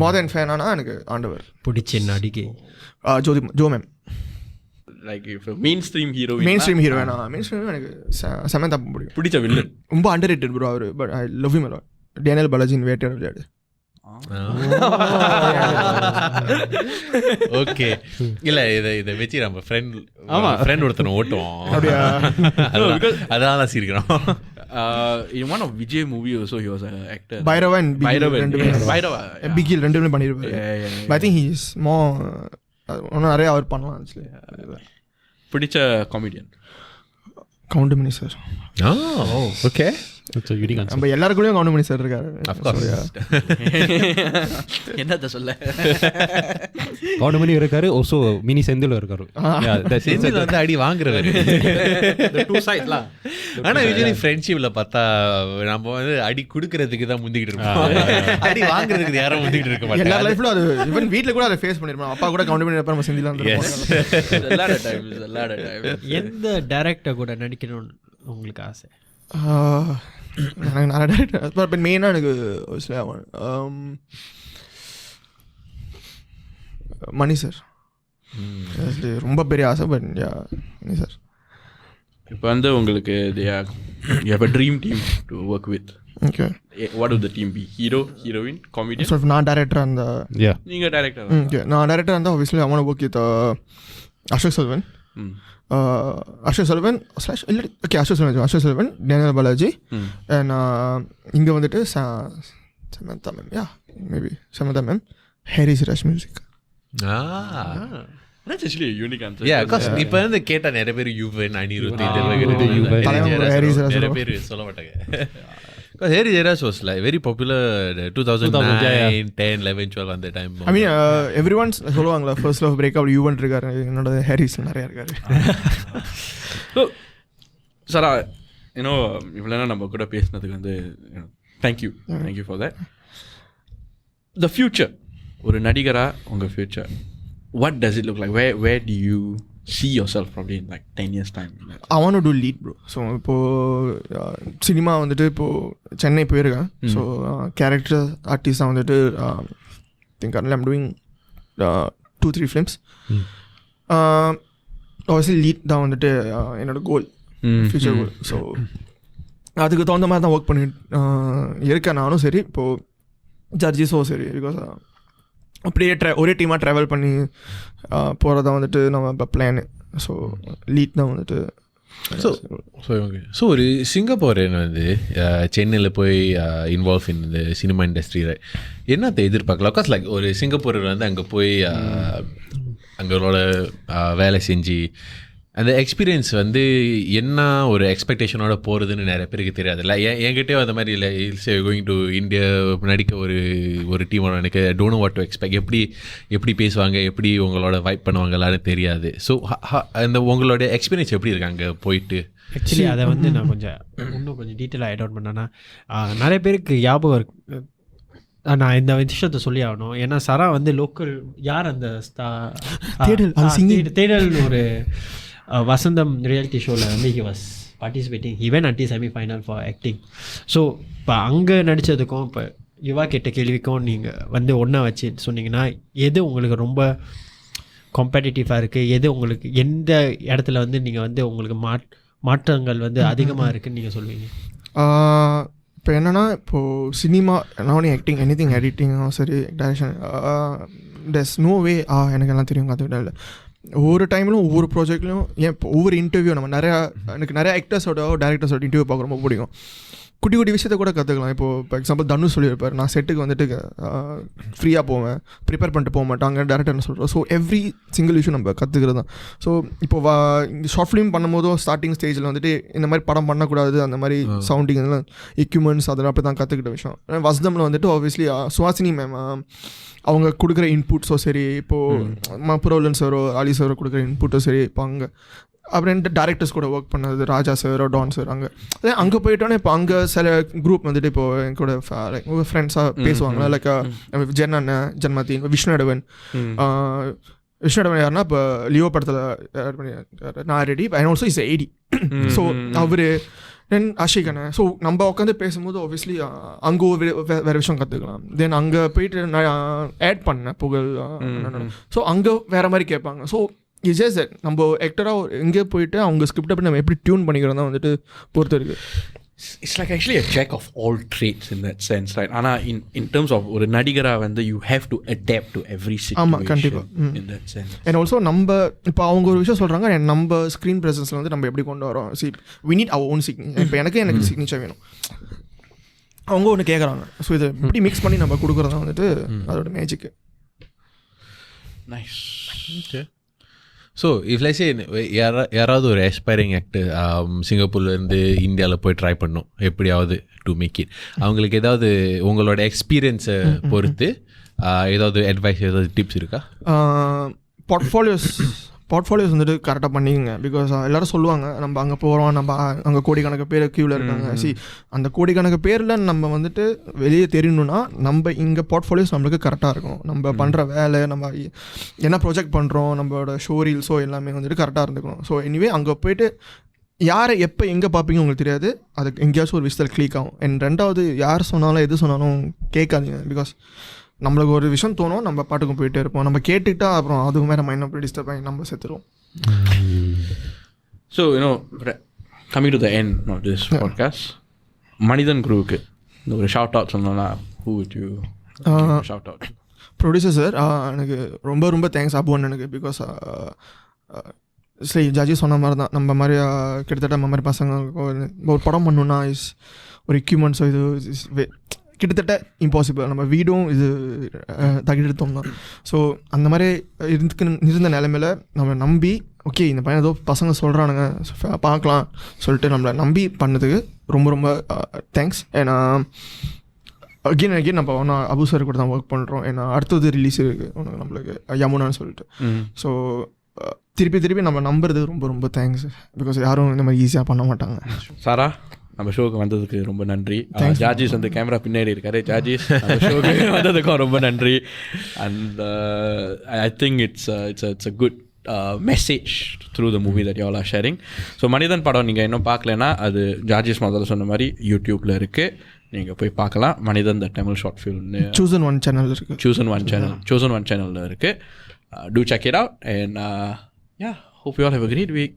மோர் தென் ஃபேனானா எனக்கு ஆண்டவர். பிடிச்ச நடிகை Jo ma'am. Like mainstream hero வேணா. மெயின் ஸ்ட்ரீம் எனக்கு சமந்தா பிடிக்கும். பிடிச்ச வில்லன்? ரொம்ப அண்டர் ரேட்டட் ப்ரோ அவர். But I love him a lot. Daniel பாலாஜின் வேட்டையாடு விளையாடு. ஓகே. இல்லை இதை வச்சு நம்ம ஃப்ரெண்ட் ஒருத்தனை ஓட்டுவோம். அதான் சிரிக்கிறோம். In one of Vijay movie also he was an actor. Bhairava and Bigil ரெண்டுமே பண்ணிருப்பாரு. I think he is more நிறைய அவர் பண்ணலாம் ஆக்சுவலி. பிடிச்ச காமெடியன்? கவுண்டமணி சார். ஓகே. நம்ம எல்லாருக்குள்ளேயும் கவுண்டமணி சார் இருக்காரு. என்னத்த சொல்ல, கவுண்டமணி இருக்காரு. ஓசோ மினி செந்தில் இருக்காரு. செந்தில் வந்து அடி வாங்குறவர். ஆனால் யூஜுவலி ஃப்ரெண்ட்ஷிப்ல பார்த்தா நம்ம வந்து அடி கொடுக்கறதுக்கு தான் முந்திக்கிட்டு இருக்கோம், அடி வாங்குறதுக்கு யாரும் முந்திக்கிட்டு இருக்க மாட்டோம். எல்லா லைஃப்ல அது ஈவன் வீட்டில் கூட அதை ஃபேஸ் பண்ணிருப்போம். அப்பா கூட கவுண்டமணி இருப்பார், நம்ம செந்தில் எந்த டைரக்டர் கூட நடிக்கணும்னு உங்களுக்கு ஆசை? எனக்கு நிறைய டேரக்டர் பட் மெயினாக எனக்கு மணி சார் ரொம்ப பெரிய ஆசை. பட் மணி சார் இப்போ வந்து உங்களுக்கு you have a dream team to work with. Okay, What would the team be? Hero, heroine, comedian? So நான் டேரக்டராக அந்த நீங்கள் டேரக்டர். ஓகே, நான் டேரக்டராக இருந்தால் ஆப்வியஸ்லி அவனை work with Ashok Selvan. Ashok Selvan slash இல்லை ஓகே அசோக் செல்வன் டேனியல் பாலாஜி அண்ட் இங்கே வந்துட்டு Samantha ma'am. Maybe Samantha ma'am. Hari Siraj music. That's actually a unique answer. Yeah, because இப்போ வந்து கேட்டால் நிறைய பேர் யுவன் அனிருத் நிறைய பேர் சொல்ல மாட்டாங்க. Because Harry Jairaj was like very popular 2009, 10, 11, 12 அந்த டைம். I mean everyone's சொல்லுவாங்களா first love break up Yuvan இருக்காரு, என்னோட ஹாரிஸ் நிறைய இருக்காரு. So சாரா இவ்வளோ நம்ம கூட பேசினதுக்கு வந்து thank you for that. The future, ஒரு நடிகரா உங்கள் future, what does it look like? Where do you see yourself probably in like 10 years time? I want to do lead bro. So இப்போது சினிமா வந்துட்டு இப்போது சென்னை போயிருக்கேன். ஸோ கேரக்டர் ஆர்டிஸ்டாக வந்துட்டு think I'm doing 2-3 films. obviously lead தான் வந்துட்டு என்னோடய கோல், future கோல். So அதுக்கு தகுந்த மாதிரி தான் ஒர்க் பண்ணிட்டு இருக்கேன் நானும். சரி இப்போது ஜட்ஜஸும் சரி, பிகாஸ் அப்படியே ஒரே டீமாக ட்ராவல் பண்ணி போகிறதா வந்துட்டு நம்ம இப்போ பிளானு. ஸோ லீட் தான் வந்துட்டு. ஸோ ஒரு சிங்கப்பூரியன் வந்து சென்னையில் போய் இன்வால்வ் இன் இந்த சினிமா இண்டஸ்ட்ரியில் என்னத்தை எதிர்பார்க்கலாம்? பிகாஸ் லைக் ஒரு சிங்கப்பூரியன் வந்து அங்கே போய் அங்களோட வேலை செஞ்சு அந்த எக்ஸ்பீரியன்ஸ் வந்து என்ன ஒரு எக்ஸ்பெக்டேஷனோட போகிறதுன்னு நிறைய பேருக்கு தெரியாது. இல்லை என்கிட்டே அந்த மாதிரி இல்லை, இல்ஸ் கோயிங் டு இந்தியா நடிக்க ஒரு டீமோட எனக்கு don't know what to expect, எப்படி பேசுவாங்க, எப்படி உங்களோட வைப் பண்ணுவாங்களான்னு தெரியாது. ஸோ அந்த உங்களோட எக்ஸ்பீரியன்ஸ் எப்படி இருக்கு அங்கே போயிட்டு? ஆக்சுவலி அதை வந்து நான் இன்னும் கொஞ்சம் டீட்டெயிலாக ஐட் அவுட் பண்ணேன்னா நிறைய பேருக்கு ஞாபகம் இருக்கு. நான் இந்த விஷயத்தை சொல்லி ஆகணும், ஏன்னா சரா வந்து லோக்கல் யார் அந்த தேடல் ஒரு வசந்தம் ரியாலிட்டி ஷோவில் வந்து he was participating, even அன்டி semi-final for acting. So இப்போ அங்கே நடித்ததுக்கும் இப்போ யுவா கேட்ட கேள்விக்கும் நீங்கள் வந்து ஒன்றா வச்சு சொன்னீங்கன்னா எது உங்களுக்கு ரொம்ப காம்படிட்டிவாக இருக்குது, எது உங்களுக்கு எந்த இடத்துல வந்து நீங்கள் வந்து உங்களுக்கு மாற்றங்கள் வந்து அதிகமாக இருக்குதுன்னு நீங்கள் சொல்லுவீங்க? இப்போ என்னென்னா இப்போது சினிமா நான் ஆக்டிங் எனிதிங் எடிட்டிங் சரி டைரக்ஷன் டெஸ் நோ வே எனக்கு எல்லாம் தெரியும் கற்றுக்கிட்டேன். இல்லை ஒவ்வொரு டைம்லும் ஒவ்வொரு ப்ராஜெக்ட்லையும் ஏன் இப்போ ஒவ்வொரு இன்டர்வியூ நம்ம எனக்கு நிறையா ஆக்டர்ஸோட டேரக்டர்ஸோட இன்டர்வியூ பார்க்க ரொம்ப பிடிக்கும். குட்டி குட்டி விஷயத்தை கூட கற்றுக்கலாம். இப்போது இப்போ எக்ஸாம்பிள் தனுஷ் சொல்லியிருப்பார், நான் செட்டுக்கு வந்துட்டு ஃப்ரீயாக போவேன், ப்ரிப்பேர் பண்ணிட்டு போக மாட்டேன், அங்கே டேரக்டர்னு சொல்கிறோம். ஸோ எவ்ரி சிங்கிள் விஷயம் நம்ம கற்றுக்கிறது தான். ஸோ இப்போ இந்த ஷார்ட் ஃபிலிம் பண்ணும்போதும் ஸ்டார்டிங் ஸ்டேஜில் வந்துட்டு இந்த மாதிரி படம் பண்ணக்கூடாது, அந்த மாதிரி சவுண்டிங் இதெல்லாம் எக்யூப்மெண்ட்ஸ் அதெல்லாம் அப்படி தான் கற்றுக்கிட்ட விஷயம். வசதமில் வந்துட்டு ஆப்வியஸ்லி சுஹாசினி மேம் அவங்க கொடுக்குற இன்புட்ஸோ சரி, இப்போது புரோலன் சாரோ அலி சாரோ கொடுக்குற இன்புட்டோ சரி, இப்போ அங்கே அப்புறம் டேரக்டர்ஸ் கூட ஒர்க் பண்ணது ராஜா சாரோ டான் சார் அங்கே போயிட்டோன்னே இப்போ அங்கே சில குரூப் வந்துட்டு இப்போது என் கூட லைக் உங்கள் ஃப்ரெண்ட்ஸாக பேசுவாங்களா, லைக் ஜென்மதி விஷ்ணுடவன் யாருன்னா இப்போ லியோ படத்தில் நான் ரெடி அண்ட் ஆல்சோ இஸ் ஏடி. ஸோ அவர் தென் ஆஷிகண்ணே. ஸோ நம்ம உட்காந்து பேசும்போது ஆப்வியஸ்லி அங்கே வேறு விஷயம் கற்றுக்கலாம். தென் அங்கே போயிட்டு நான் ஆட் பண்ணேன் புகழ். ஸோ அங்கே வேறு மாதிரி கேட்பாங்க. ஸோ இட்ஸ் ஜஸ்ட் நம்ம ஆக்டராக எங்கே போயிட்டு அவங்க ஸ்கிரிப்டை பற்றி நம்ம எப்படி டியூன் பண்ணிக்கிறோம் தான் வந்துட்டு பொறுத்து இருக்குது. It's like actually a jack of all trades in that sense, right? ஆனால் in terms of ஒரு நடிகராக வந்து you have to adapt to every situation in that sense. And also நம்ம இப்போ அவங்க ஒரு விஷயம் சொல்கிறாங்க, நம்ம ஸ்க்ரீன் ப்ரெசன்ஸில் வந்து நம்ம எப்படி கொண்டு வரோம். we need our own signature. இப்போ எனக்கு சிக்னேச்சர் வேணும், அவங்க ஒன்று கேட்குறாங்க. ஸோ இதை இப்படி மிக்ஸ் பண்ணி நம்ம கொடுக்குறது தான் வந்துட்டு அதோட magic. Nice. Okay. So if like say யாராவது ஒரு ஆஸ்பைரிங் ஆக்டர் சிங்கப்பூர்லேருந்து இந்தியாவில் போய் ட்ரை பண்ணோம் எப்படியாவது டு மேக் இட், அவங்களுக்கு ஏதாவது உங்களோட எக்ஸ்பீரியன்ஸை பொறுத்து ஏதாவது அட்வைஸ் ஏதாவது டிப்ஸ் இருக்கா? போர்ட்ஃபோலியோஸ் வந்துட்டு கரெக்டாக பண்ணிக்கங்க. பிகாஸ் எல்லோரும் சொல்லுவாங்க நம்ம அங்கே போகிறோம், நம்ம அங்கே கோடிக்கணக்கு பேர் க்யூவில் இருக்காங்க. அந்த கோடிக்கணக்கு பேரில் நம்ம வந்துட்டு வெளியே தெரியணுன்னா நம்ம இங்கே போர்ட்ஃபோலியோஸ் நம்மளுக்கு கரெக்டாக இருக்கும். நம்ம பண்ணுற வேலை, நம்ம என்ன ப்ரொஜெக்ட் பண்ணுறோம், நம்மளோட ஷோ ரீல்ஸோ எல்லாமே வந்துட்டு கரெக்டாக இருந்துக்கணும். ஸோ எனிவே அங்கே போய்ட்டு யாரை எப்போ எங்கே பார்ப்பீங்க உங்களுக்கு தெரியாது, அதுக்கு எங்கேயாச்சும் ஒரு விஷயத்தில் கிளிக் ஆகும். அண்ட் ரெண்டாவது யார் சொன்னாலும் எது சொன்னாலும் கேட்காதீங்க. பிகாஸ் நம்மளுக்கு ஒரு விஷயம் தோணும், நம்ம பாட்டுக்கும் போயிட்டே இருப்போம். நம்ம கேட்டுக்கிட்டா அப்புறம் அதுக்கு மேலே மைண்ட் அப்படி டிஸ்டர்ப் ஆகி நம்ம செத்துருவோம். So coming to the end of this podcast, மனிதன் குருவுக்கு ஒரு ஷவுட் அவுட் சொன்னோன்னா who would you shout out? Producer sir, எனக்கு ரொம்ப ரொம்ப தேங்க்ஸ் அபு அண்ணனுக்கு. பிகாஸ் சரி ஜாஜி சொன்ன மாதிரி தான், நம்ம மாதிரி கிட்டத்தட்ட நம்ம மாதிரி பசங்க ஒரு படம் பண்ணணுன்னா ஒரு எக்யூப்மெண்ட்ஸோ இது கிட்டத்தட்ட இம்பாசிபிள். நம்ம வீடும் இது தகிடெடுத்தோம் தான். ஸோ அந்த மாதிரி இருந்த நிலைமையில் நம்ம நம்பி ஓகே இந்த பையன் ஏதோ பசங்க சொல்கிறானுங்க பார்க்கலாம் சொல்லிட்டு நம்மளை நம்பி பண்ணதுக்கு ரொம்ப ரொம்ப தேங்க்ஸ். ஏன்னா அகெயின் நம்ம ஒன்று அபு சார் கூட தான் ஒர்க் பண்ணுறோம். ஏன்னா அடுத்தது ரிலீஸ் இருக்குது ஒன்று நம்மளுக்கு யமுனான்னு சொல்லிட்டு. ஸோ திருப்பி நம்ம நம்புறது ரொம்ப ரொம்ப தேங்க்ஸ். பிகாஸ் யாரும் இந்த மாதிரி ஈஸியாக பண்ண மாட்டாங்க. சாரா, நம்ம ஷோக்கு வந்ததுக்கு ரொம்ப நன்றி. ஜார்ஜிஸ் வந்து கேமரா பின்னாடி இருக்காரு. ஜார்ஜிஸ், நம்ம ஷோக்கு வந்ததுக்கும் ரொம்ப நன்றி. And I think it's a good message through the movie that you all R sharing. So மனிதன் படம் நீங்கள் இன்னும் பார்க்கலன்னா அது ஜார்ஜிஸ் முதல்ல சொன்ன மாதிரி யூடியூப்பில் இருக்குது, நீங்கள் போய் பார்க்கலாம். மனிதன் த தமிழ் ஷார்ட் ஃபில்ம்னு Chosen One சேனல் இருக்குது. Chosen One சேனலில் இருக்குது. Do check it out and yeah, hope you all have a great week.